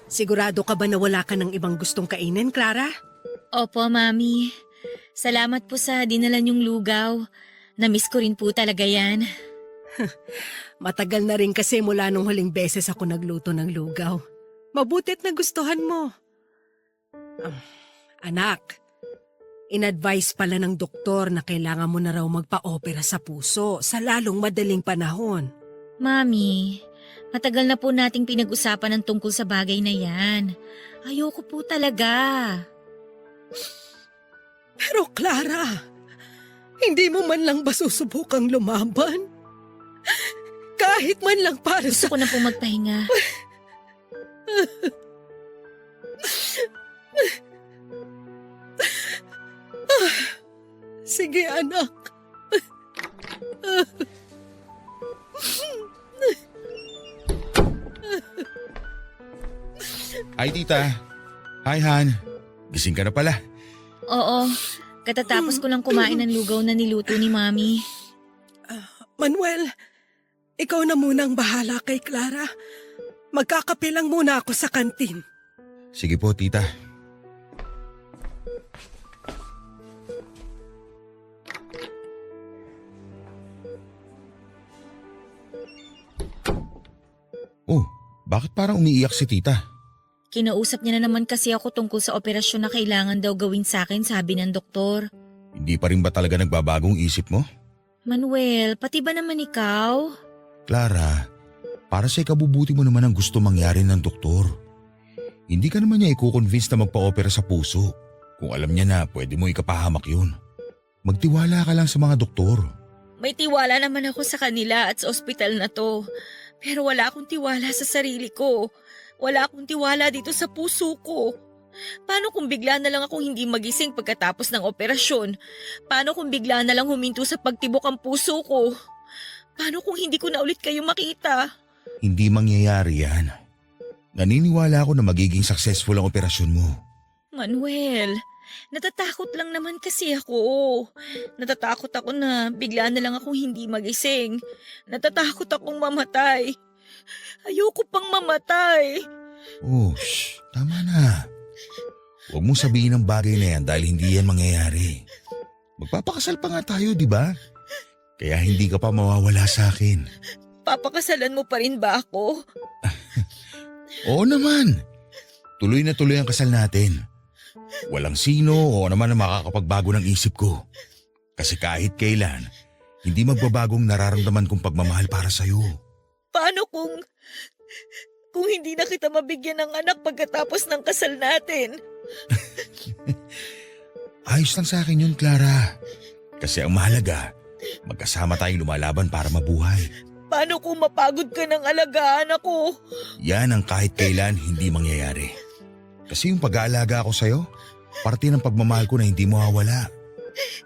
Sigurado ka ba na wala ka ng ibang gustong kainin, Clara? Opo, Mami. Salamat po sa dinala niyong lugaw. Namiss ko rin po talaga yan. Matagal na rin kasi mula nung huling beses ako nagluto ng lugaw. Mabutit na gustuhan mo. Anak, in-advise pala ng doktor na kailangan mo na raw magpa-opera sa puso sa lalong madaling panahon. Mami, matagal na po nating pinag-usapan ang tungkol sa bagay na yan. Ayoko po talaga. Pero Clara, hindi mo man lang ba susubukang lumaban? Kahit man lang para Gusto sa... ko na po magpahinga. Sige, anak. Hi tita. Hi Han. Gising ka na pala. Oo, katatapos ko lang kumain ng lugaw na niluto ni Mami. Manuel, ikaw na munang bahala kay Clara. Magkakape lang muna ako sa kantin. Sige po tita. Oh, bakit parang umiiyak si tita? Kinausap niya na naman kasi ako tungkol sa operasyon na kailangan daw gawin sa akin, sabi ng doktor. Hindi pa rin ba talaga nagbabagong isip mo? Manuel, pati ba naman ikaw? Clara, para sa ikabubuti mo naman ang gusto mangyari ng doktor. Hindi ka naman niya i-convince na magpa-opera sa puso kung alam niya na pwede mo ikapahamak yun. Magtiwala ka lang sa mga doktor. May tiwala naman ako sa kanila at sa ospital na to. Pero wala akong tiwala sa sarili ko. Wala akong tiwala dito sa puso ko. Paano kung bigla na lang akong hindi magising pagkatapos ng operasyon? Paano kung bigla na lang huminto sa pagtibok ang puso ko? Paano kung hindi ko na ulit kayo makita? Hindi mangyayari yan. Naniniwala ako na magiging successful ang operasyon mo. Manuel, natatakot lang naman kasi ako. Natatakot ako na bigla na lang akong hindi magising. Natatakot akong mamatay. Ayoko pang mamatay. Oh, tama na. Huwag mong sabihin ang bagay na yan dahil hindi yan mangyayari. Magpapakasal pa nga tayo, di ba? Kaya hindi ka pa mawawala sa akin. Papakasalan mo pa rin ba ako? Oo naman. Tuloy na tuloy ang kasal natin. Walang sino o naman ang makakapagbago ng isip ko. Kasi kahit kailan, hindi magbabagong nararamdaman kong pagmamahal para sa'yo. Paano kung hindi na kita mabigyan ng anak pagkatapos ng kasal natin? Ayos lang sa akin yun, Clara. Kasi ang mahalaga, magkasama tayong lumalaban para mabuhay. Paano kung mapagod ka ng alagaan ako? Yan ang kahit kailan hindi mangyayari. Kasi yung pag-aalaga ako sa'yo, parte ng pagmamahal ko na hindi mawawala.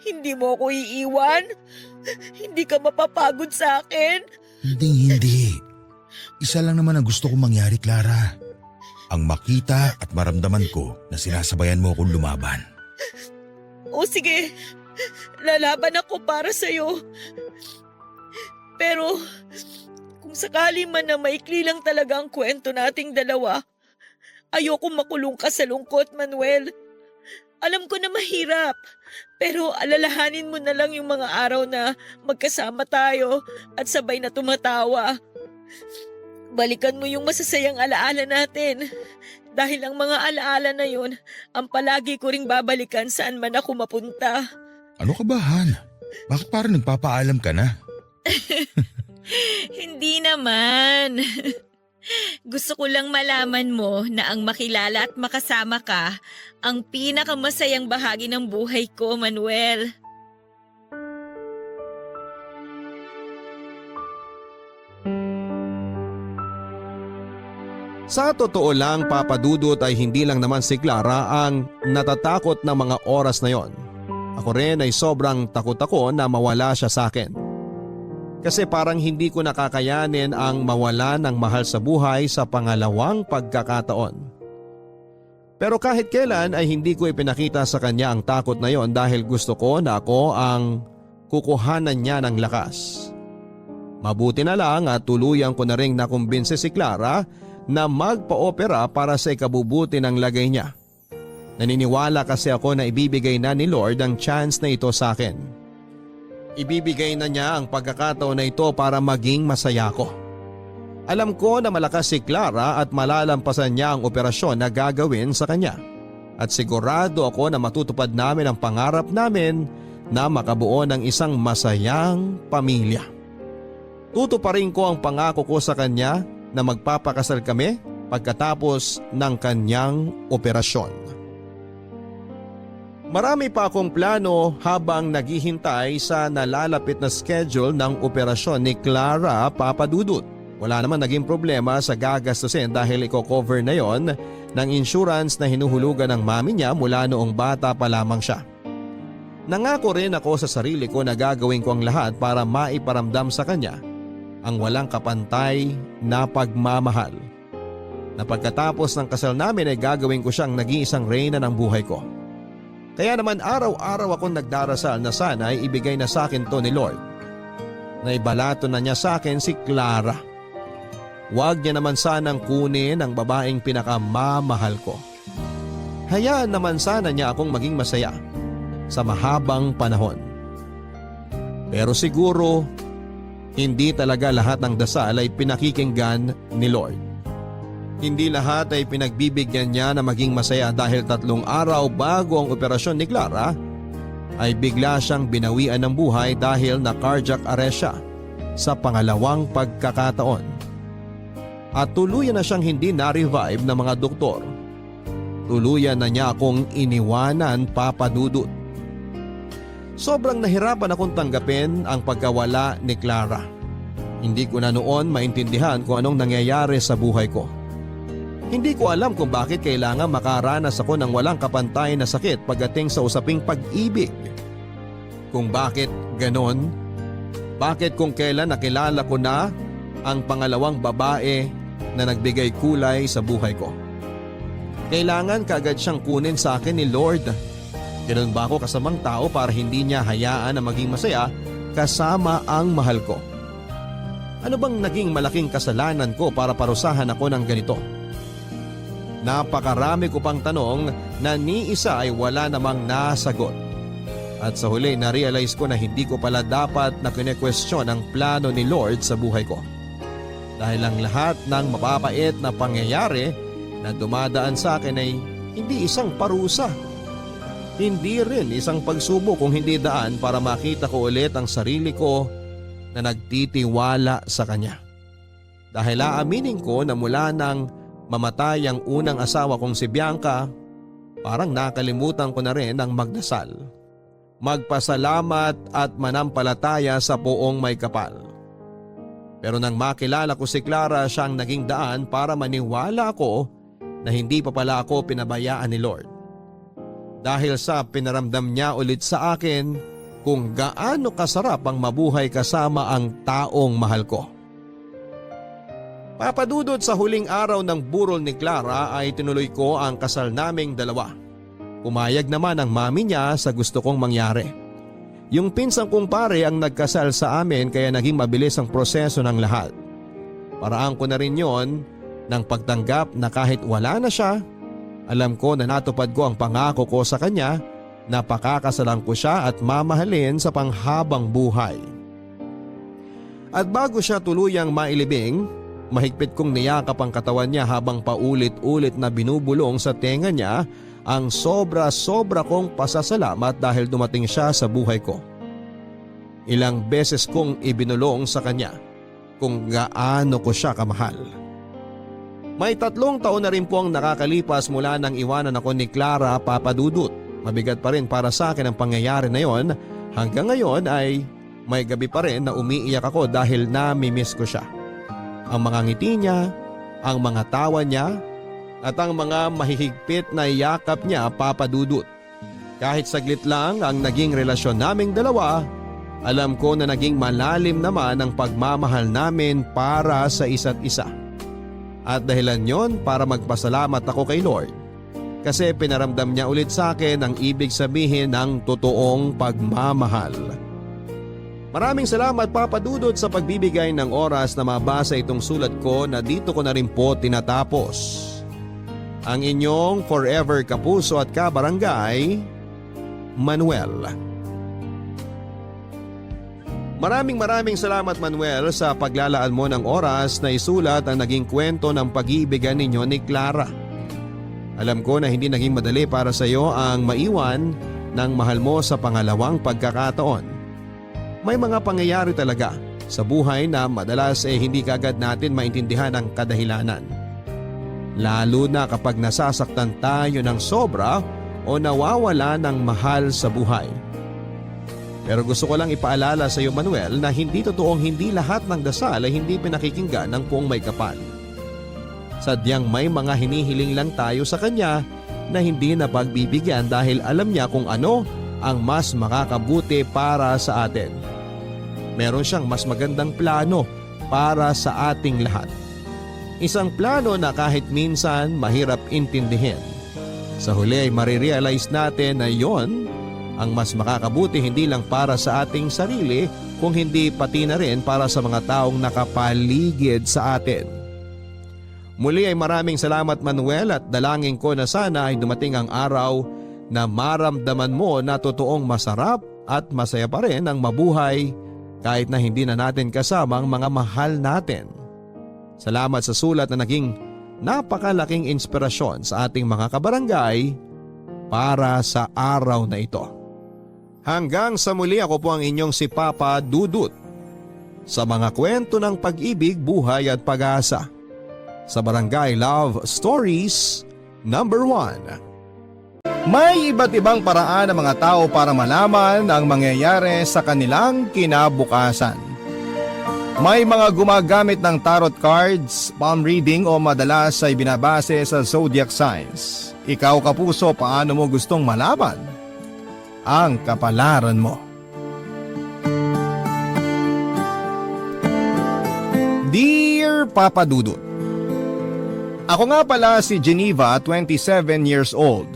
Hindi mo ako iiwan? Hindi ka mapapagod sa akin? Hindi. Isa lang naman ang gusto kong mangyari, Clara. Ang makita at maramdaman ko na sinasabayan mo akong lumaban. O sige, lalaban ako para sa'yo. Pero kung sakali man na maikli lang talaga ang kwento nating dalawa, ayoko makulong ka sa lungkot, Manuel. Alam ko na mahirap, pero alalahanin mo na lang yung mga araw na magkasama tayo at sabay na tumatawa. Balikan mo yung masasayang alaala natin. Dahil ang mga alaala na yun, ang palagi ko ring babalikan saan man ako mapunta. Ano ka ba, Han? Bakit parang nagpapaalam ka na? Hindi naman. Gusto ko lang malaman mo na ang makilala at makasama ka ang pinakamasayang bahagi ng buhay ko, Manuel. Sa totoo lang, Papa Dudut, ay hindi lang naman si Clara ang natatakot ng mga oras na yon. Ako rin ay sobrang takot ako na mawala siya sa akin. Kasi parang hindi ko nakakayanin ang mawala ng mahal sa buhay sa pangalawang pagkakataon. Pero kahit kailan ay hindi ko ipinakita sa kanya ang takot na yon dahil gusto ko na ako ang kukuhanan niya ng lakas. Mabuti na lang at tuluyan ko na ring nakumbinse si Clara na magpa-opera para sa ikabubuti ng lagay niya. Naniniwala kasi ako na ibibigay na ni Lord ang chance na ito sa akin. Ibibigay na niya ang pagkakataon na ito para maging masaya ko. Alam ko na malakas si Clara at malalampasan niya ang operasyon na gagawin sa kanya. At sigurado ako na matutupad namin ang pangarap namin na makabuo ng isang masayang pamilya. Tutuparin ko ang pangako ko sa kanya na magpapakasal kami pagkatapos ng kanyang operasyon. Marami pa akong plano habang naghihintay sa nalalapit na schedule ng operasyon ni Clara, Papa Dudut. Wala naman naging problema sa gagastusin dahil i-cover na yon ng insurance na hinuhulugan ng mami niya mula noong bata pa lamang siya. Nangako rin ako sa sarili ko na gagawin ko ang lahat para maiparamdam sa kanya ang walang kapantay na pagmamahal. Na pagkatapos ng kasal namin ay gagawin ko siyang nag-iisang reyna ng buhay ko. Kaya naman araw-araw akong nagdarasal na sana ay ibigay na sa akin to ni Lord. Na ibalato na niya sa akin si Clara. Huwag niya naman sanang kunin ang babaeng pinakamamahal ko. Hayaan naman sana niya akong maging masaya sa mahabang panahon. Pero siguro, hindi talaga lahat ng dasal ay pinakikinggan ni Lord. Hindi lahat ay pinagbibigyan niya na maging masaya dahil 3 araw bago ang operasyon ni Clara ay bigla siyang binawian ng buhay dahil na cardiac arrest siya sa pangalawang pagkakataon. At tuluyan na siyang hindi na-revive ng mga doktor. Tuluyan na niya akong iniwanan, Papa Dudut. Sobrang nahirapan akong tanggapin ang pagkawala ni Clara. Hindi ko na noon maintindihan kung anong nangyayari sa buhay ko. Hindi ko alam kung bakit kailangan makaranas ako ng walang kapantay na sakit pagdating sa usaping pag-ibig. Kung bakit ganon, bakit kung kailan nakilala ko na ang pangalawang babae na nagbigay kulay sa buhay ko. Kailangan kaagad siyang kunin sa akin ni Lord. Ganoon ba ako kasamang tao para hindi niya hayaan na maging masaya kasama ang mahal ko? Ano bang naging malaking kasalanan ko para parusahan ako ng ganito? Napakarami ko pang tanong na ni isa ay wala namang nasagot. At sa huli na-realize ko na hindi ko pala dapat na kine-question ang plano ni Lord sa buhay ko. Dahil ang lahat ng mapapait na pangyayari na dumadaan sa akin ay hindi isang parusa. Hindi rin isang pagsubok kung hindi daan para makita ko ulit ang sarili ko na nagtitiwala sa kanya. Dahil aaminin ko na mula nang mamatay ang unang asawa kong si Bianca, parang nakalimutan ko na rin ang magdasal, magpasalamat at manampalataya sa Poong May Kapal. Pero nang makilala ko si Clara, siyang naging daan para maniwala ako na hindi pa pala ako pinabayaan ni Lord. Dahil sa pinaramdam niya ulit sa akin kung gaano kasarap ang mabuhay kasama ang taong mahal ko. Papadudod sa huling araw ng burol ni Clara ay tinuloy ko ang kasal naming dalawa. Pumayag naman ang mami niya sa gusto kong mangyari. Yung pinsang kong pare ang nagkasal sa amin kaya naging mabilis ang proseso ng lahat. Paraan ko na rin yon ng pagtanggap na kahit wala na siya, alam ko na natupad ko ang pangako ko sa kanya na pakakasalan ko siya at mamahalin sa panghabang buhay. At bago siya tuluyang mailibing, mahigpit kong niyakap ang katawan niya habang paulit-ulit na binubulong sa tenga niya ang sobra-sobra kong pasasalamat dahil dumating siya sa buhay ko. Ilang beses kong ibinulong sa kanya kung gaano ko siya kamahal. May 3 taon na rin po ang nakakalipas mula nang iwanan ako ni Clara, Papa Dudut. Mabigat pa rin para sa akin ang pangyayari na yon. Hanggang ngayon ay may gabi pa rin na umiiyak ako dahil namimiss ko siya. Ang mga ngiti niya, ang mga tawa niya, at ang mga mahihigpit na yakap niya, Papa Dudut. Kahit saglit lang ang naging relasyon naming dalawa, alam ko na naging malalim naman ang pagmamahal namin para sa isa't isa. At dahilan yon para magpasalamat ako kay Lord kasi pinaramdam niya ulit sa akin ang ibig sabihin ng totoong pagmamahal. Maraming salamat Papa Dudut sa pagbibigay ng oras na mabasa itong sulat ko na dito ko na rin po tinatapos. Ang inyong forever kapuso at kabarangay, Manuel. Maraming salamat Manuel sa paglalaan mo ng oras na isulat ang naging kwento ng pag-iibigan ninyo ni Clara. Alam ko na hindi naging madali para sa iyo ang maiwan ng mahal mo sa pangalawang pagkakataon. May mga pangyayari talaga sa buhay na madalas hindi kagad natin maintindihan ang kadahilanan. Lalo na kapag nasasaktan tayo ng sobra o nawawala ng mahal sa buhay. Pero gusto ko lang ipaalala sa iyo Manuel na hindi totoong hindi lahat ng dasal ay hindi pinakikinggan ng Poong May Kapal. Sadyang may mga hinihiling lang tayo sa Kanya na hindi na pagbibigyan dahil alam niya kung ano ang mas makakabuti para sa atin. Meron siyang mas magandang plano para sa ating lahat. Isang plano na kahit minsan mahirap intindihin. Sa huli ay marirealize natin na yon ang mas makakabuti hindi lang para sa ating sarili kung hindi pati na rin para sa mga taong nakapaligid sa atin. Muli ay maraming salamat Manuel at dalangin ko na sana ay dumating ang araw na maramdaman mo na totoong masarap at masaya pa rin ang mabuhay kahit na hindi na natin kasama ang mga mahal natin. Salamat sa sulat na naging napakalaking inspirasyon sa ating mga kabarangay para sa araw na ito. Hanggang sa muli ako po ang inyong si Papa Dudut sa mga kwento ng pag-ibig, buhay at pag-asa sa Barangay Love Stories number 1. May iba't ibang paraan ng mga tao para malaman ang mangyayari sa kanilang kinabukasan. May mga gumagamit ng tarot cards, palm reading o madalas ay binabase sa zodiac signs. Ikaw kapuso, paano mo gustong malaman ang kapalaran mo? Dear Papa Dudut, ako nga pala si Geneva, 27 years old.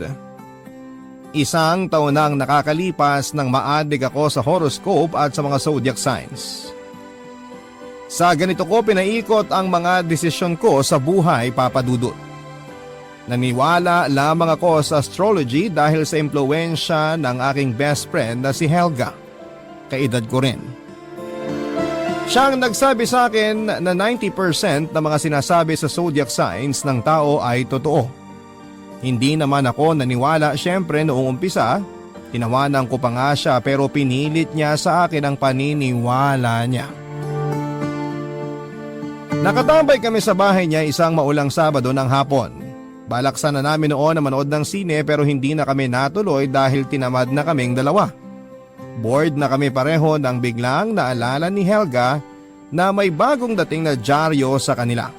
Isang taon nang nakakalipas nang maadik ako sa horoscope at sa mga zodiac signs. Sa ganito ko pinaikot ang mga desisyon ko sa buhay, Papa Dudut. Naniwala lamang ako sa astrology dahil sa impluwensya ng aking best friend na si Helga. Kaedad ko rin. Siyang nagsabi sa akin na 90% ng mga sinasabi sa zodiac signs ng tao ay totoo. Hindi naman ako naniwala syempre noong umpisa. Tinawanan ko pa nga siya pero pinilit niya sa akin ang paniniwala niya. Nakatambay kami sa bahay niya isang maulang Sabado ng hapon. Balak sana namin noon na manood ng sine pero hindi na kami natuloy dahil tinamad na kaming dalawa. Bored na kami pareho nang biglang naalala ni Helga na may bagong dating na dyaryo sa kanila.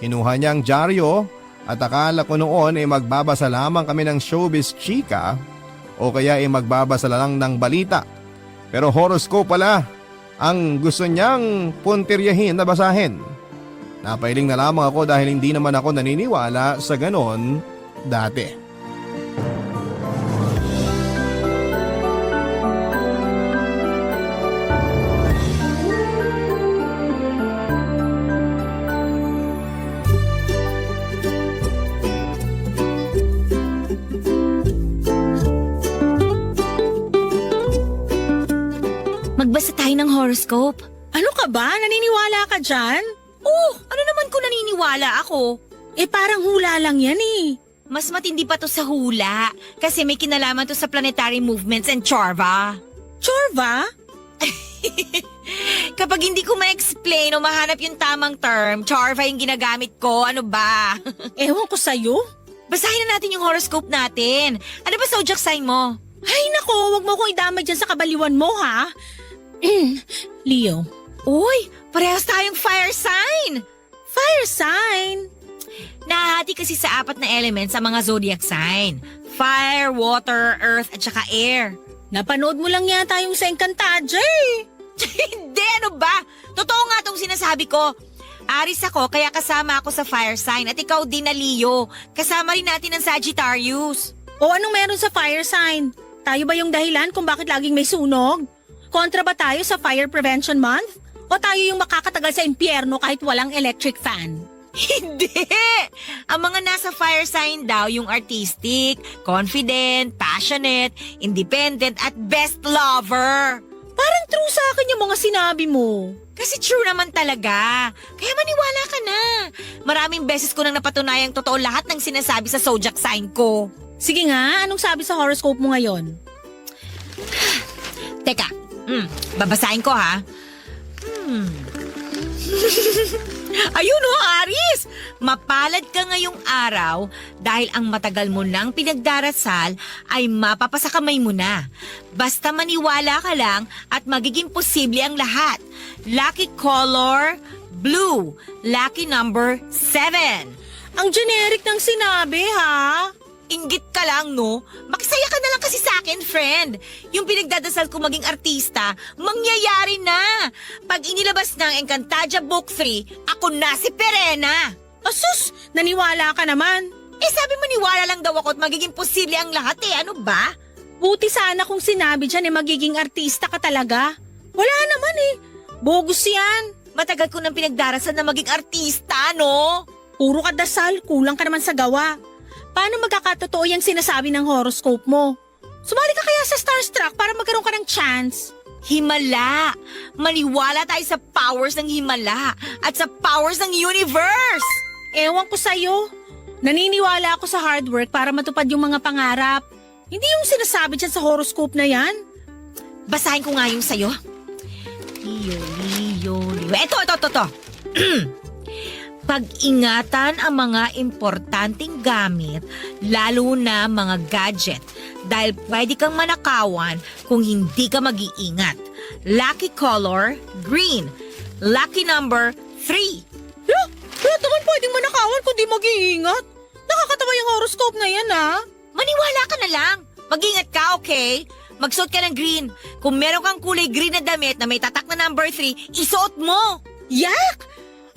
Kinuha niya ang dyaryo at akala ko noon ay magbabasa lamang kami ng showbiz chika o kaya ay magbabasa lang ng balita. Pero horoscope pala ang gusto niyang puntiryahin na basahin. Napailing na lamang ako dahil hindi naman ako naniniwala sa ganon dati. Magbasa tayo ng horoscope. Ano ka ba? Naniniwala ka dyan? Oh, ano naman kung naniniwala ako? Parang hula lang yan eh. Mas matindi pa to sa hula kasi may kinalaman to sa planetary movements and Chorva. Chorva? Kapag hindi ko ma-explain o mahanap yung tamang term, Charva yung ginagamit ko. Ano ba? Ewan ko sa'yo. Basahin na natin yung horoscope natin. Ano ba zodiac sign mo? Ay nako, wag mo akong idamay dyan sa kabaliwan mo ha. Leo. Uy, parehas tayong fire sign. Fire sign. Nahati kasi sa 4 na elements sa mga zodiac sign. Fire, water, earth, at saka air. Napanood mo lang yata yung sa Encantadia eh. Hindi, ano ba? Totoo nga tong sinasabi ko. Aris ako, kaya kasama ako sa fire sign. At ikaw din na Leo. Kasama rin natin ang Sagittarius. O anong meron sa fire sign? Tayo ba yung dahilan kung bakit laging may sunog? Kontra ba tayo sa Fire Prevention Month? O tayo yung makakatagal sa impyerno kahit walang electric fan? Hindi! Ang mga nasa fire sign daw yung artistic, confident, passionate, independent, at best lover. Parang true sa akin yung mga sinabi mo. Kasi true naman talaga. Kaya maniwala ka na. Maraming beses ko nang napatunayang totoo lahat ng sinasabi sa zodiac sign ko. Sige nga, anong sabi sa horoscope mo ngayon? Teka, babasahin ko ha. Ayun o, Aris! Mapalad ka ngayong araw dahil ang matagal mo nang pinagdarasal ay mapapasakamay mo na. Basta maniwala ka lang at magiging posible ang lahat. Lucky color, blue. Lucky number, 7. Ang generic ng sinabi ha? Inggit ka lang, no? Makisaya ka na lang kasi sa akin, friend. Yung pinagdadasal ko maging artista, mangyayari na. Pag inilabas na ang Encantadia Book 3, ako na si Perena. Asus, naniwala ka naman. Sabi mo niwala lang daw ako at magiging posible ang lahat Ano ba? Buti sana kung sinabi dyan magiging artista ka talaga. Wala naman bogus yan. Matagal ko nang pinagdarasal na maging artista, no? Puro ka dasal, kulang ka naman sa gawa. Paano magkakatotoo yung sinasabi ng horoscope mo? Sumali ka kaya sa Starstruck para magkaroon ka ng chance? Himala! Maniwala tayo sa powers ng Himala at sa powers ng universe! Ewan ko sa'yo. Naniniwala ako sa hard work para matupad yung mga pangarap. Hindi yung sinasabi dyan sa horoscope na yan. Basahin ko nga yung sa'yo. Leo. Ito. Pag-ingatan ang mga importanteng gamit, lalo na mga gadget, dahil pwede kang manakawan kung hindi ka mag-iingat. Lucky color, green. Lucky number, 3. Lahat naman pwedeng manakawan kung di mag-iingat. Nakakatawa yung horoscope na yan Maniwala ka na lang. Mag-ingat ka, okay? Magsuot ka ng green. Kung meron kang kulay green na damit na may tatak na number 3, isuot mo. Yak!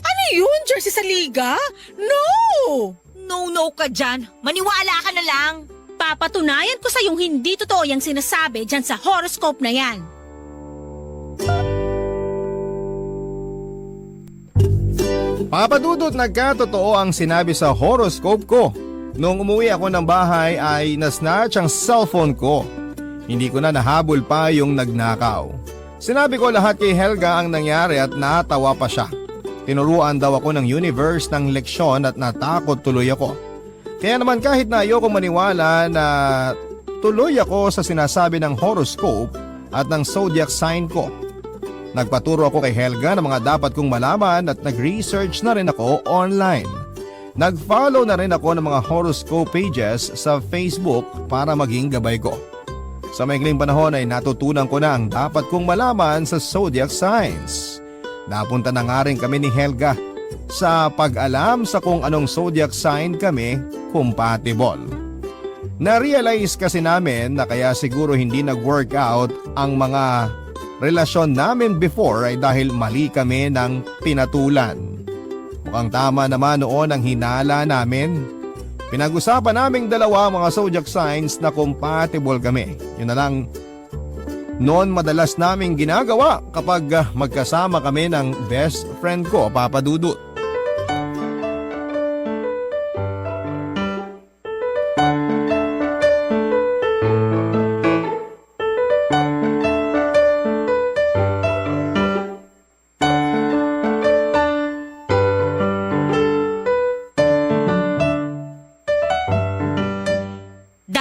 Ano yun? Jersey sa liga? No! No ka dyan. Maniwala ka na lang. Papatunayan ko sa yung hindi totoo yung sinasabi dyan sa horoscope na yan. Papadudot, nagkatotoo ang sinabi sa horoscope ko. Nung umuwi ako ng bahay ay nasnatch ang cellphone ko. Hindi ko na nahabol pa yung nagnakaw. Sinabi ko lahat kay Helga ang nangyari at natawa pa siya. Tinuruan daw ako ng universe ng leksyon at natakot tuloy ako. Kaya naman kahit na ayoko maniwala na tuloy ako sa sinasabi ng horoscope at ng zodiac sign ko. Nagpaturo ako kay Helga ng mga dapat kong malaman at nag-research na rin ako online. Nag-follow na rin ako ng mga horoscope pages sa Facebook para maging gabay ko. Sa maikling panahon ay natutunan ko na ang dapat kong malaman sa zodiac signs. Napunta na nga rin kami ni Helga sa pag-alam sa kung anong zodiac sign kami compatible. Na-realize kasi namin na kaya siguro hindi nag-work out ang mga relasyon namin before ay dahil mali kami ng pinatulan. Mukhang tama naman noon ang hinala namin. Pinag-usapan naming dalawa mga zodiac signs na compatible kami. Yun na lang noon madalas naming ginagawa kapag magkasama kami ng best friend ko, Papa Dudut.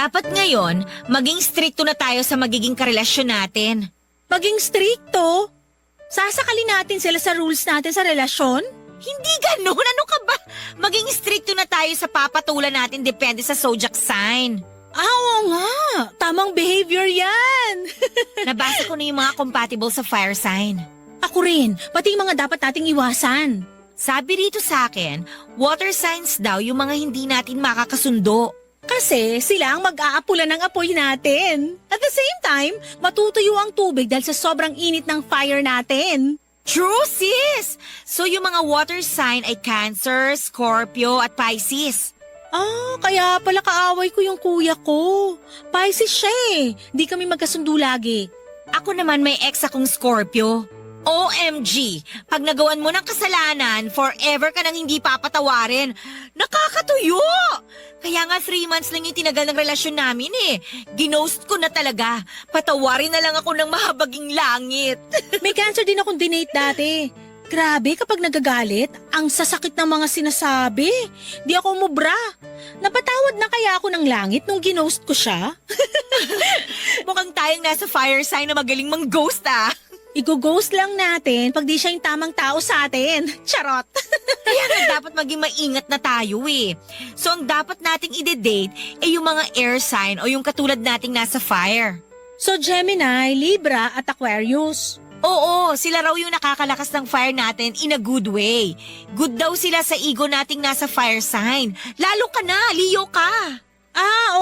Dapat ngayon, maging stricto na tayo sa magiging karelasyon natin. Maging stricto. Sasakalin natin sila sa rules natin sa relasyon? Hindi ganun. Ano ka ba? Maging stricto na tayo sa papatulan natin depende sa zodiac sign. Oo nga. Tamang behavior yan. Nabasa ko na yung mga compatible sa fire sign. Ako rin. Pati yung mga dapat nating iwasan. Sabi rito sa akin, water signs daw yung mga hindi natin makakasundo. Kasi sila ang mag-aapula ng apoy natin. At the same time, matutuyo ang tubig dahil sa sobrang init ng fire natin. True, sis! So yung mga water sign ay Cancer, Scorpio at Pisces. Kaya pala kaaway ko yung kuya ko. Pisces siya eh. Di kami magkasundo lagi. Ako naman may ex akong Scorpio. OMG! Pag nagawan mo ng kasalanan, forever ka nang hindi papatawarin. Nakakatuyo! Kaya nga 3 months lang yung tinagal ng relasyon namin eh. Ginost ko na talaga. Patawarin na lang ako ng mahabaging langit. May cancer din akong dinate dati. Grabe kapag nagagalit, ang sasakit ng mga sinasabi. Di ako umubra. Napatawad na kaya ako ng langit nung ginost ko siya? Mukhang tayong nasa fire sign na magaling mang-ghost ah. Igo-ghost lang natin pag di siya yung tamang tao sa atin. Charot! Kaya nga dapat maging maingat na tayo eh. So ang dapat nating ide-date ay yung mga air sign o yung katulad nating nasa fire. So Gemini, Libra at Aquarius. Oo, sila raw yung nakakalakas ng fire natin in a good way. Good daw sila sa ego nating nasa fire sign. Lalo ka na, Leo ka.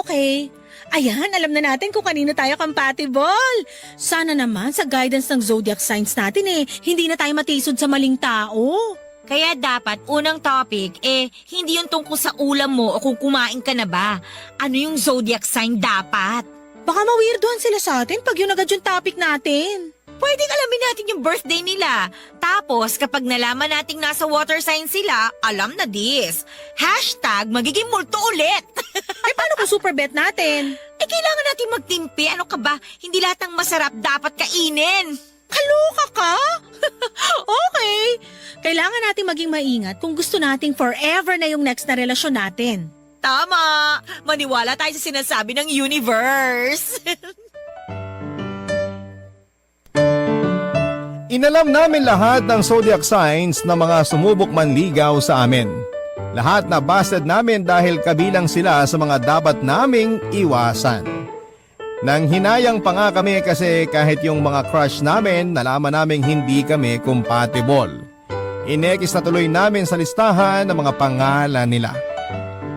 Okay. Ayan, alam na natin kung kanino tayo compatible. Sana naman sa guidance ng zodiac signs natin hindi na tayo matisod sa maling tao. Kaya dapat unang topic hindi yung tungkol sa ulam mo o kung kumain ka na ba. Ano yung zodiac sign dapat? Baka ma-weirdohan sila sa atin pag yun agad yung topic natin. Pwedeng alamin natin yung birthday nila. Tapos kapag nalaman nating nasa water sign sila, alam na this. Hashtag magiging multo ulit. Paano kung super bet natin? Kailangan natin magtimpi. Ano ka ba? Hindi lahat ng masarap dapat kainin. Kaloka ka? Okay. Kailangan natin maging maingat kung gusto nating forever na yung next na relasyon natin. Tama! Maniwala tayo sa sinasabi ng universe. Inalam namin lahat ng zodiac signs na mga sumubok manligaw sa amin. Lahat na busted namin dahil kabilang sila sa mga dapat naming iwasan. Nang hinayang pa nga kami kasi kahit yung mga crush namin nalaman naming hindi kami compatible. Inekis na tuloy namin sa listahan ng mga pangalan nila.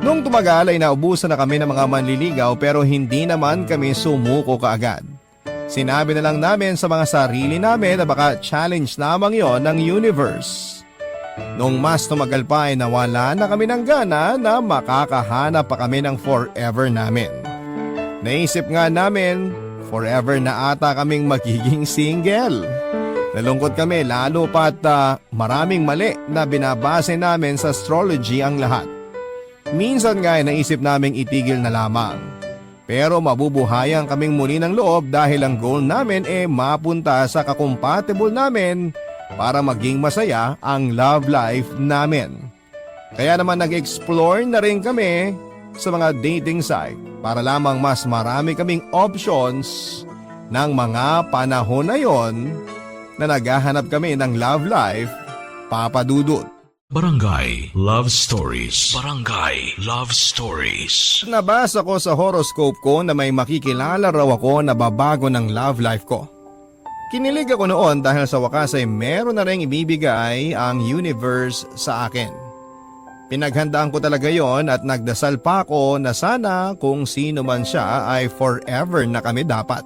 Nung tumagal ay naubusan na kami ng mga manliligaw pero hindi naman kami sumuko kaagad. Sinabi na lang namin sa mga sarili namin na baka challenge lamang yon ng universe. Nung mas tumagal pa ay nawala na kami ng gana na makakahanap pa kami ng forever namin. Naisip nga namin, forever na ata kaming magiging single. Nalungkot kami lalo pat maraming mali na binabase namin sa astrology ang lahat. Minsan nga ay naisip naming itigil na lamang. Pero mabubuhayan kaming muli ng loob dahil ang goal namin mapunta sa kakompatible namin para maging masaya ang love life namin. Kaya naman nag-explore na rin kami sa mga dating site para lamang mas marami kaming options ng mga panahon na yon na naghahanap kami ng love life, Papa Dudut. Barangay Love Stories. Barangay Love Stories. Nabasa ko sa horoscope ko na may makikilala raw ako na babago ng love life ko. Kinilig ako noon dahil sa wakas ay meron na rin ibibigay ang universe sa akin. Pinaghandaan ko talaga yon at nagdasal pa ako na sana kung sino man siya ay forever na kami dapat.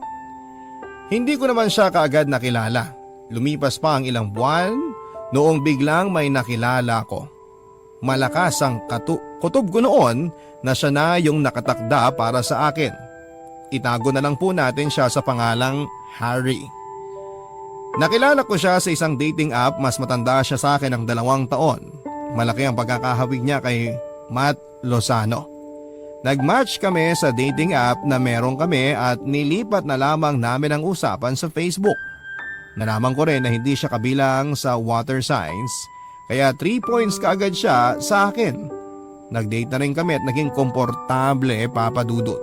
Hindi ko naman siya kaagad nakilala. Lumipas pa ang ilang buwan noong biglang may nakilala ko. Malakas ang kutob ko noon na siya na yung nakatakda para sa akin. Itago na lang po natin siya sa pangalang Harry. Nakilala ko siya sa isang dating app, mas matanda siya sa akin ng 2 taon. Malaki ang pagkakahawig niya kay Matt Lozano. Nag-match kami sa dating app na meron kami at nilipat na lamang namin ang usapan sa Facebook. Nalaman ko rin na hindi siya kabilang sa water signs, kaya 3 points kaagad siya sa akin. Nag-date na rin kami at naging komportable, Papa Dudut.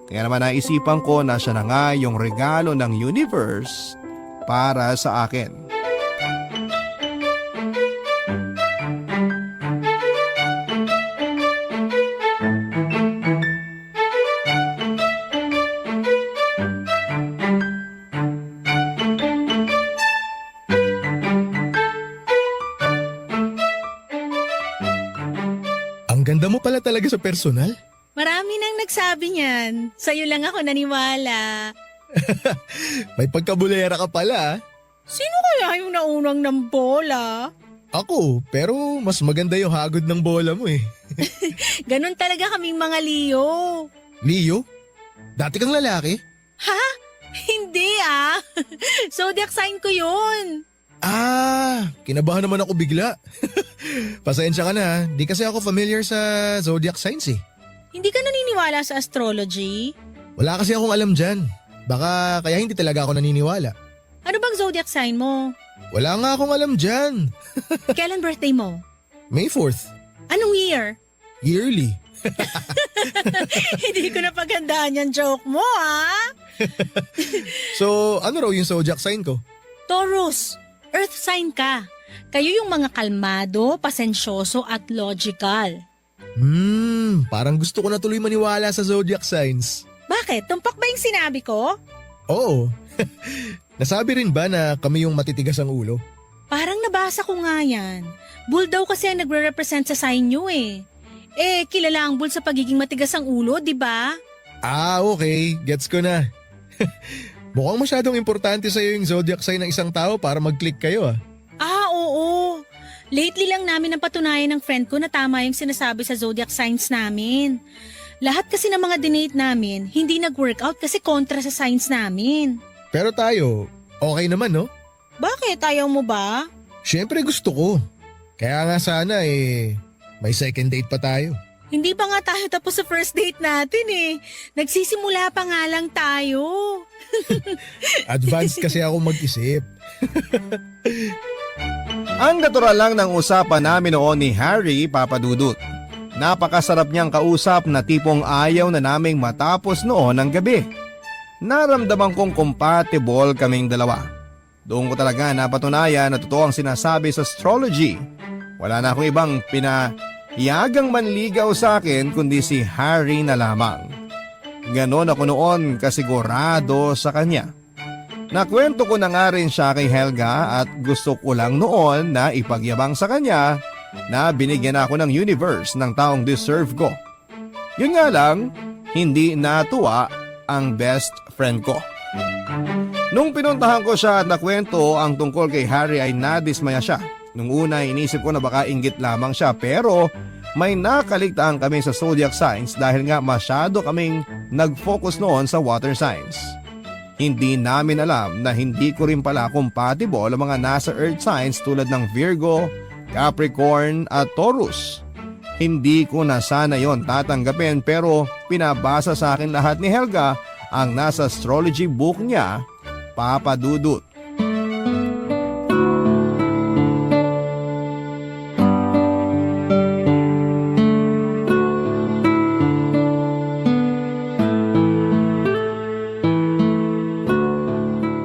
Kaya naman naisipan ko na siya na nga yung regalo ng universe para sa akin. Ang ganda mo pala talaga sa personal. Marami nang nagsabi niyan. Sa'yo lang ako naniwala. May pagkabulera ka pala. Sino kaya yung naunang ng bola? Ako, pero mas maganda yung hagod ng bola mo eh. Ganon talaga kaming mga Leo. Leo? Dati kang lalaki? Ha? Hindi ah. Zodiac sign ko yun. Ah, kinabahan naman ako bigla. Pasensya ka na, di kasi ako familiar sa zodiac signs eh. Hindi ka naniniwala sa astrology? Wala kasi akong alam dyan. Baka kaya hindi talaga ako naniniwala. Ano bang zodiac sign mo? Wala nga akong alam dyan. Kailan birthday mo? May 4th, Anong year? yearly. Hindi ko napaghandaan yung joke mo ah. So, ano raw yung zodiac sign ko? Taurus, earth sign ka. Kayo yung mga kalmado, pasensyoso at logical. Parang gusto ko na tuloy maniwala sa zodiac signs. Bakit? Tumpak ba yung sinabi ko? Oo. Nasabi rin ba na kami yung matitigas ang ulo? Parang nabasa ko nga yan. Bull daw kasi ang nagre-represent sa sign nyo eh. Eh, kilala ang bull sa pagiging matigas ang ulo, di ba? Ah, okay. Gets ko na. Mukhang masyadong importante sa'yo yung zodiac sign ng isang tao para mag-click kayo ah. Ah, oo. Lately lang namin napatunayan ng friend ko na tama yung sinasabi sa zodiac signs namin. Lahat kasi ng mga dinate namin, hindi nag-workout kasi kontra sa signs namin. Pero tayo, okay naman no? Bakit? Ayaw mo ba? Siyempre gusto ko. Kaya nga sana may second date pa tayo. Hindi pa nga tayo tapos sa first date natin eh. Nagsisimula pa nga lang tayo. Advanced kasi ako mag-isip. Ang natural lang ng usapan namin noon ni Harry, Papa Dudut. Napakasarap niyang kausap na tipong ayaw na naming matapos noon ng gabi. Naramdaman kong compatible kaming dalawa. Doon ko talaga napatunayan na totoo ang sinasabi sa astrology. Wala na akong ibang pinahiyagang manligaw sa akin kundi si Harry na lamang. Ganon ako noon kasigurado sa kanya. Nakwento ko na nga rin siya kay Helga at gusto ko lang noon na ipagyabang sa kanya na binigyan ako ng universe ng taong deserve ko. Yun nga lang, hindi natuwa ang best friend ko. Nung pinuntahan ko siya at nakwento ang tungkol kay Harry ay nadismaya siya. Nung una inisip ko na baka inggit lamang siya pero may nakaligtaan kami sa zodiac signs dahil nga masyado kaming nag-focus noon sa water signs. Hindi namin alam na hindi ko rin pala compatible ang mga nasa earth signs tulad ng Virgo, Capricorn at Taurus. Hindi ko na sana yon tatanggapin pero pinabasa sa akin lahat ni Helga ang nasa astrology book niya, Papa Dudut.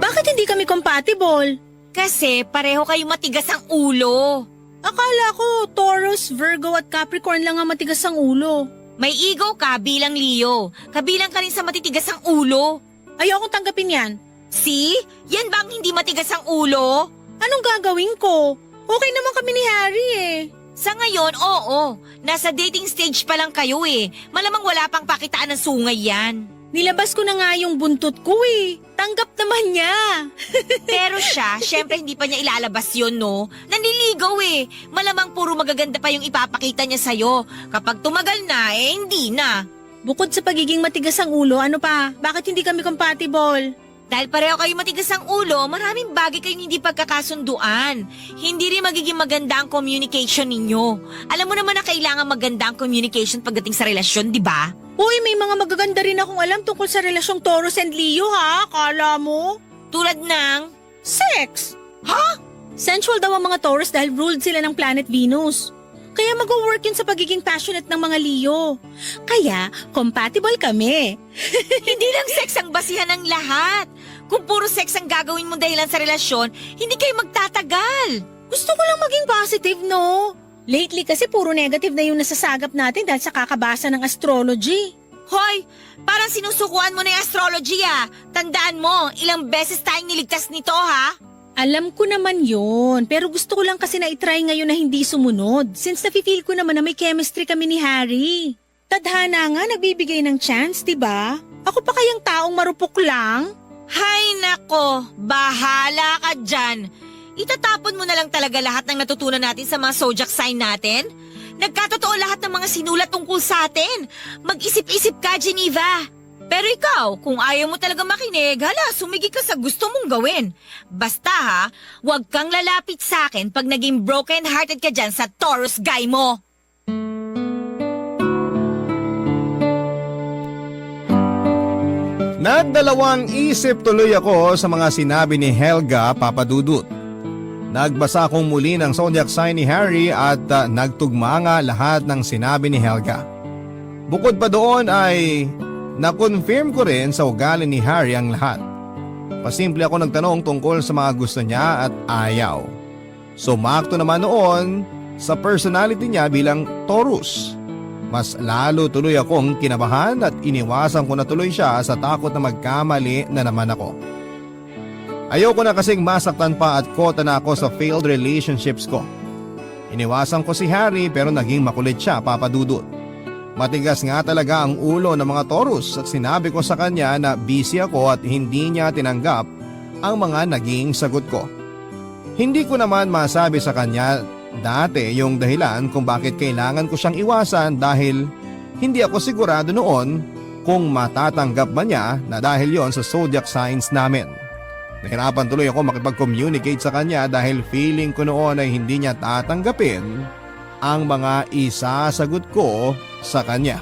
Bakit hindi kami compatible? Kasi pareho kayo matigas ang ulo. Akala ko Taurus, Virgo at Capricorn lang ang matigas ang ulo. May ego ka bilang Leo. Kabilang ka rin sa matitigas ang ulo. Ayokong tanggapin yan. See? Yan ba ang hindi matigas ang ulo? Anong gagawin ko? Okay naman kami ni Harry eh. Sa ngayon, oo. Nasa dating stage pa lang kayo eh. Malamang wala pang pakitaan ng sungay yan. Nilabas ko na nga yung buntot ko eh. Tanggap naman niya. Pero siya, syempre hindi pa niya ilalabas yun, no? Nanliligaw eh. Malamang puro magaganda pa yung ipapakita niya sa'yo. Kapag tumagal na, hindi na. Bukod sa pagiging matigas ang ulo, ano pa? Bakit hindi kami compatible? Dahil pareho kayo matigas ang ulo, maraming bagay kayong hindi pagkakasunduan. Hindi rin magiging maganda ang communication ninyo. Alam mo naman na kailangan maganda ang communication pagdating sa relasyon, di ba? Uy, may mga magaganda rin akong alam tungkol sa relasyong Taurus and Leo ha? Kala mo? Tulad ng... Sex! Ha? Sensual daw ang mga Taurus dahil ruled sila ng planet Venus. Kaya Kaya mag-work yun sa pagiging passionate ng mga Leo. Kaya, compatible kami. Hindi lang sex ang basihan ng lahat. Kung puro sex ang gagawin mo dahilan sa relasyon, hindi kayo magtatagal. Gusto ko lang maging positive, no? Lately kasi puro negative na yung nasasagap natin dahil sa kakabasa ng astrology. Hoy, parang sinusukuan mo na yung astrology ah. Tandaan mo, ilang beses tayong niligtas nito ha. Alam ko naman yun, pero gusto ko lang kasi na itry ngayon na hindi sumunod since nafe-feel ko naman na may chemistry kami ni Harry. Tadhana nga nagbibigay ng chance, diba? Ako pa kayang taong marupok lang? Hay nako, bahala ka dyan. Itatapon mo na lang talaga lahat ng natutunan natin sa mga zodiac sign natin? Nagkatotoo lahat ng mga sinulat tungkol sa atin. Mag-isip-isip ka, Geneva. Pero ikaw, kung ayaw mo talaga makinig, hala, sumigi ka sa gusto mong gawin. Basta ha, huwag kang lalapit sa akin pag naging broken-hearted ka dyan sa Taurus guy mo. Nagdalawang isip tuloy ako sa mga sinabi ni Helga Papadudut. Nagbasa akong muli ng zodiac sign ni Harry at nagtugma nga lahat ng sinabi ni Helga. Bukod pa doon ay na-confirm ko rin sa ugali ni Harry ang lahat. Pasimple ako nagtanong tungkol sa mga gusto niya at ayaw. Sumakto naman noon sa personality niya bilang Taurus. Mas lalo tuloy akong kinabahan at iniwasan ko na tuloy siya sa takot na magkamali na naman ako. Ayoko na kasing masaktan pa at kota na ako sa failed relationships ko. Iniwasan ko si Harry pero naging makulit siya, Papadudut. Matigas nga talaga ang ulo ng mga Taurus at sinabi ko sa kanya na busy ako at hindi niya tinanggap ang mga naging sagot ko. Hindi ko naman masabi sa kanya dati yung dahilan kung bakit kailangan ko siyang iwasan dahil hindi ako sigurado noon kung matatanggap ba niya na dahil yon sa zodiac signs namin. Nahirapan tuloy ako makipag-communicate sa kanya dahil feeling ko noon ay hindi niya tatanggapin ang mga isasagot ko sa kanya.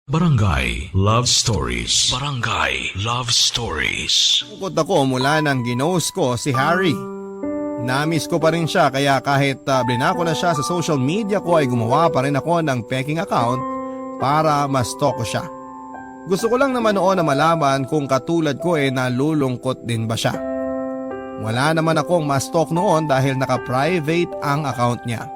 Barangay Love Stories. Barangay Love Stories. Bukod ako mula nang ginost ko si Harry. Namiss ko pa rin siya kaya kahit blinako na siya sa social media ko ay gumawa pa rin ako ng peking account para ma-stalk ko siya. Gusto ko lang naman noon na malaman kung katulad ko nalulungkot din ba siya. Wala naman akong ma-stalk noon dahil naka-private ang account niya.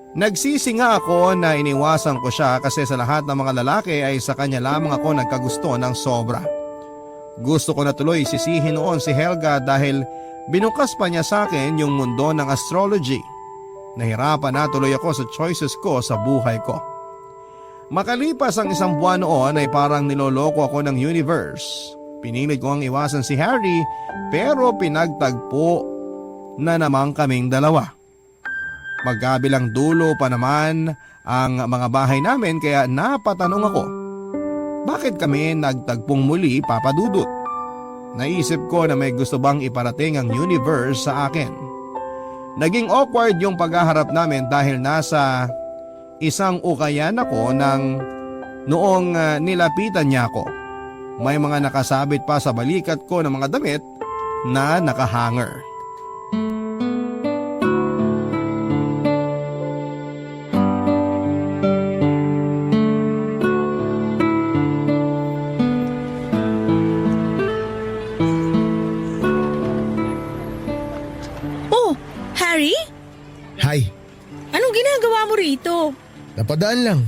Nagsisi nga ako na iniwasan ko siya kasi sa lahat ng mga lalaki ay sa kanya lamang ako nagkagusto ng sobra. Gusto ko na tuloy sisihin noon si Helga dahil binukas pa niya sa akin yung mundo ng astrology. Nahirapan na tuloy ako sa choices ko sa buhay ko. Makalipas ang isang buwan noon ay parang niloloko ako ng universe. Pinilit ko ang iwasan si Harry pero pinagtagpo na naman kaming dalawa. Magkabilang dulo pa naman ang mga bahay namin kaya napatanong ako. Bakit kami nagtagpong muli, Papadudut? Naisip ko na may gusto bang iparating ang universe sa akin. Naging awkward yung paghaharap namin dahil nasa isang ukayan ako noong nilapitan niya ako. May mga nakasabit pa sa balikat ko ng mga damit na nakahanger. Oh, Harry? Hi, Anong ginagawa mo rito? napadaan lang.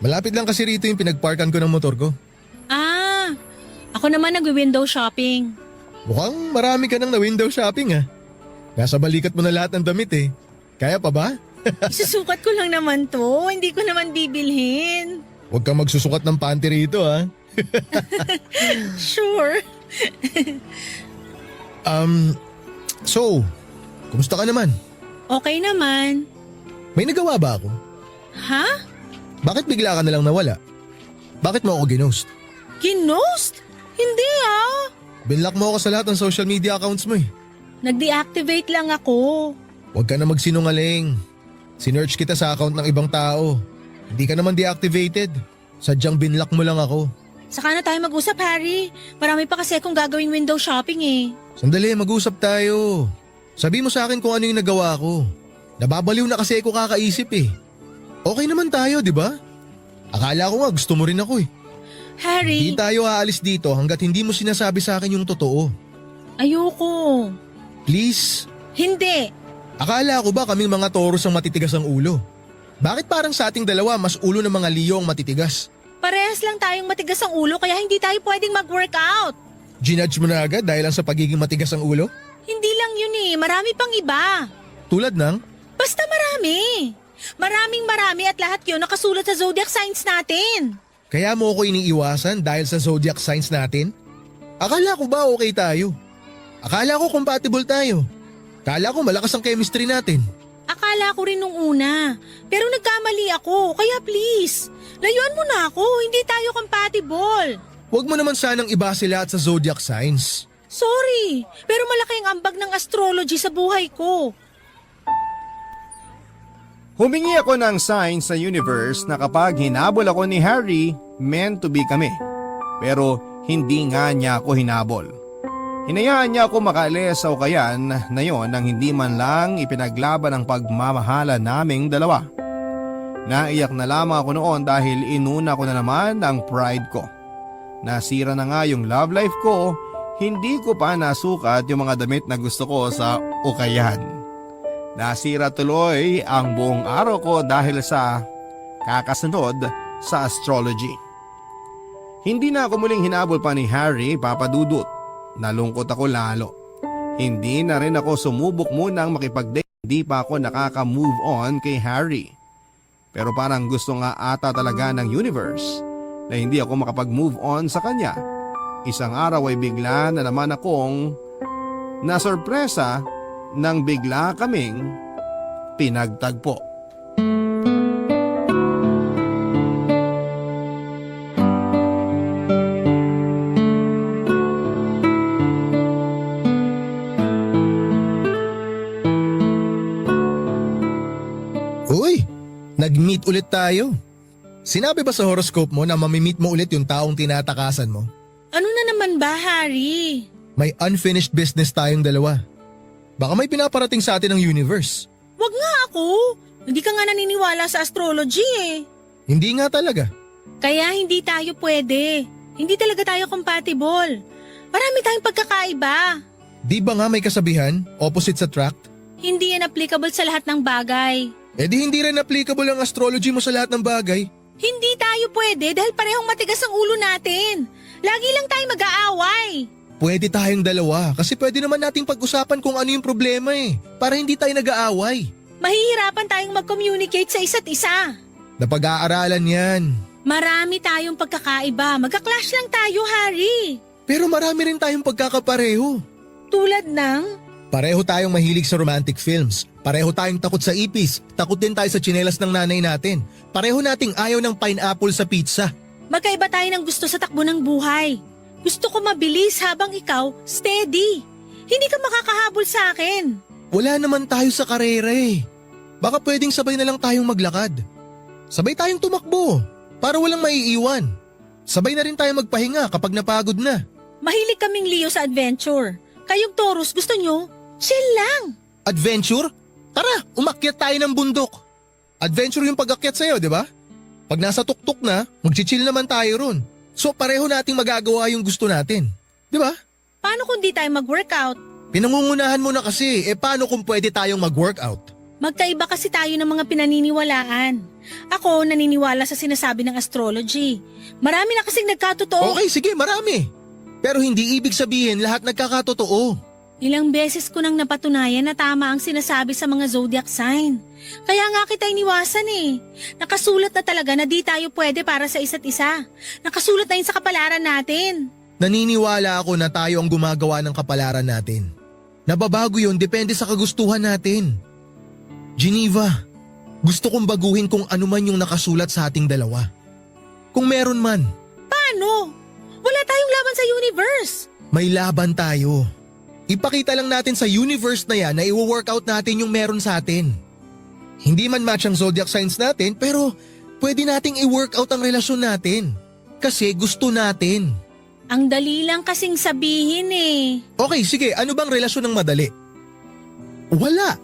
Malapit lang kasi rito yung pinagparkan ko ng motor ko. Ah, ako naman nag-window shopping. Mukhang marami ka nang na window shopping ah. Nasa balikat mo na lahat ng damit eh. Kaya pa ba? Isusukat ko lang naman to, hindi ko naman bibilhin. Huwag kang magsusukat ng panty rito ah. Sure. So, kumusta ka naman? Okay naman. May nagawa ba ako? Ha? Bakit bigla ka nalang nawala? Bakit mo ako ginost? Ginost? Hindi ah. Binlock mo ako sa lahat ng social media accounts mo eh. Nag-deactivate lang ako. Huwag ka na magsinungaling. Sinearch kita sa account ng ibang tao. Hindi ka naman deactivated. Sadyang binlock mo lang ako. Saka na tayo mag-usap, Harry. Marami pa kasi akong gagawing window shopping eh. Sandali, mag-usap tayo. Sabi mo sa akin kung ano yung nagawa ko. Nababaliw na kasi ako kakaisip eh. Okay naman tayo, di ba? Akala ko nga gusto mo rin ako eh. Harry, Hindi tayo aalis dito hanggat hindi mo sinasabi sa akin yung totoo. ayoko. Please? Hindi. Akala ko ba kaming mga Taurus ang matitigas ang ulo? Bakit parang sa ating dalawa mas ulo ng mga Leo ang matitigas? Parehas lang tayong matigas ang ulo kaya hindi tayo pwedeng mag-workout. Ginudge mo na agad dahil lang sa pagiging matigas ang ulo? Hindi lang yun eh, marami pang iba. Tulad ng? Basta marami. Marami at lahat yun nakasulat sa zodiac signs natin. Kaya mo ako iniiwasan dahil sa zodiac signs natin? Akala ko ba okay tayo? Akala ko compatible tayo. Akala ko malakas ang chemistry natin. Akala ko rin nung una. Pero nagkamali ako, kaya please, layuan mo na ako, hindi tayo compatible. Huwag mo naman sanang ibase lahat sa zodiac signs. Sorry, pero malaki ang ambag ng astrology sa buhay ko. Humingi ako ng sign sa universe na kapag hinabol ako ni Harry, meant to be kami. Pero hindi nga niya ako hinabol. Hinayaan niya ako makaalis sa ukayan na yon nang hindi man lang ipinaglaban ang pagmamahala naming dalawa. Naiyak na lamang ako noon dahil inuna ko na naman ang pride ko. Nasira na nga yung love life ko, hindi ko pa nasukat yung mga damit na gusto ko sa ukayan. Nasira tuloy ang buong araw ko dahil sa kakasunod sa astrology. Hindi na ako muling hinabol pa ni Harry, Papa Dudut. Nalungkot ako lalo. Hindi na rin ako sumubok munang makipag-date, hindi pa ako nakaka-move on kay Harry. Pero parang gusto nga ata talaga ng universe na hindi ako makapag-move on sa kanya. Isang araw ay bigla na naman akong nasorpresa nang bigla kaming pinagtagpo. Uy, nag-meet ulit tayo. Sinabi ba sa horoscope mo na mamimit mo ulit yung taong tinatakasan mo? Ano na naman ba, Harry? May unfinished business tayong dalawa. Baka may pinaparating sa atin ng universe. Wag nga ako. Hindi ka nga naniniwala sa astrology eh. Hindi nga talaga. Kaya hindi tayo pwede. Hindi talaga tayo compatible. Marami tayong pagkakaiba. Di ba nga may kasabihan, opposite sa attract? Hindi yan applicable sa lahat ng bagay. Eh di hindi rin applicable ang astrology mo sa lahat ng bagay. Hindi tayo pwede dahil parehong matigas ang ulo natin. Lagi lang tayo mag-aaway. Pwede tayong dalawa kasi pwede naman nating pag-usapan kung ano yung problema eh. Para hindi tayo nag-aaway. Mahihirapan tayong mag-communicate sa isa't isa. Napag-aaralan yan. Marami tayong pagkakaiba. Magka-clash lang tayo, Harry. Pero marami rin tayong pagkakapareho. Tulad ng... Pareho tayong mahilig sa romantic films. Pareho tayong takot sa ipis. Takot din tayo sa tsinelas ng nanay natin. Pareho nating ayaw ng pineapple sa pizza. Magkaiba tayo ng gusto sa takbo ng buhay. Gusto ko mabilis habang ikaw steady. Hindi ka makakahabol sa akin. Wala naman tayo sa karera eh. Baka pwedeng sabay na lang tayong maglakad. Sabay tayong tumakbo para walang maiiwan. Sabay na rin tayo magpahinga kapag napagod na. Mahilig kaming Leo sa adventure. Kayong Taurus gusto nyo? Chill lang. Adventure? Tara, umakyat tayo ng bundok. Adventure yung pag-akyat sa'yo, di ba? Pag nasa tuktok na, mag-chill naman tayo ron. So pareho nating magagawa yung gusto natin. Di ba? Paano kung di tayo mag-workout? Pinangungunahan mo na kasi, paano kung pwede tayong mag-workout? Magkaiba kasi tayo ng mga pinaniniwalaan. Ako naniniwala sa sinasabi ng astrology. Marami na kasing nagkatotoo. Okay, sige, marami. Pero hindi ibig sabihin lahat nagkakatotoo. Ilang beses ko nang napatunayan na tama ang sinasabi sa mga zodiac sign. Kaya nga kita iniwasan eh. Nakasulat na talaga na di tayo pwede para sa isa't isa. Nakasulat na yun sa kapalaran natin. Naniniwala ako na tayo ang gumagawa ng kapalaran natin. Nababago yun depende sa kagustuhan natin. Geneva, gusto kong baguhin kung ano man yung nakasulat sa ating dalawa. Kung meron man. Paano? Wala tayong laban sa universe. May laban tayo. Ipakita lang natin sa universe na yan na i-workout natin yung meron sa atin. Hindi man match ang zodiac signs natin pero pwede nating i-workout ang relasyon natin. Kasi gusto natin. Ang dali lang kasing sabihin eh. Okay, sige. Ano bang relasyon ng madali? Wala.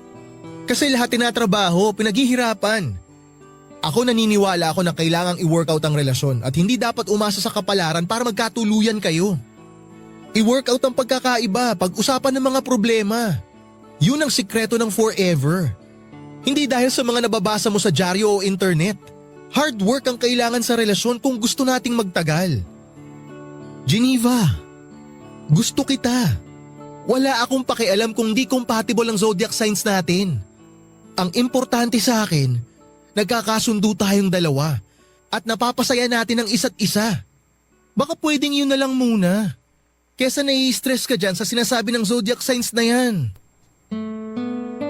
Kasi lahat tinatrabaho, pinaghihirapan. Ako naniniwala ako na kailangang i-workout ang relasyon at hindi dapat umasa sa kapalaran para magkatuluyan kayo. I-workout ang pagkakaiba, pag-usapan ng mga problema. Yun ang sikreto ng forever. Hindi dahil sa mga nababasa mo sa dyaryo o internet. Hard work ang kailangan sa relasyon kung gusto nating magtagal. Geneva, gusto kita. Wala akong pakialam kung di compatible ang zodiac signs natin. Ang importante sa akin, nagkakasundo tayong dalawa at napapasaya natin ang isa't isa. Baka pwedeng yun na lang muna. Kesa nai-stress ka dyan sa sinasabi ng zodiac signs na yan.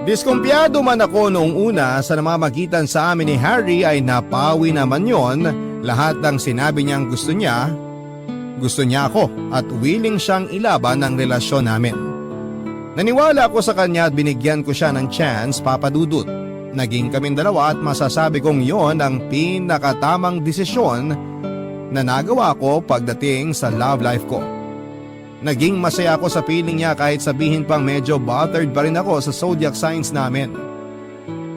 Diskumpiyado man ako noong una sa namamagitan sa amin ni Harry ay napawi naman yon. Lahat ng sinabi niyang gusto niya ako at willing siyang ilaban ang relasyon namin. Naniwala ako sa kanya at binigyan ko siya ng chance, Papa Dudut. Naging kaming dalawa at masasabi kong yon ang pinakatamang desisyon na nagawa ko pagdating sa love life ko. Naging masaya ako sa feeling niya kahit sabihin pang medyo bothered pa rin ako sa zodiac signs namin.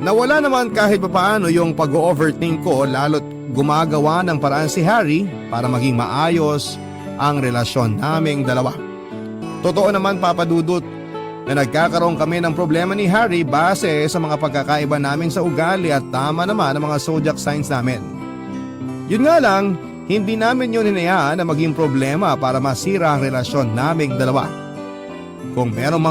Nawala naman kahit papaano yung pag-overthink ko lalo't gumagawa ng paraan si Harry para maging maayos ang relasyon naming dalawa. Totoo naman, Papa Dudut, na nagkakaroon kami ng problema ni Harry base sa mga pagkakaiba namin sa ugali at tama naman ang mga zodiac signs namin. Yun nga lang, hindi namin yun hinayaan na maging problema para masira ang relasyon naming dalawa. Kung merong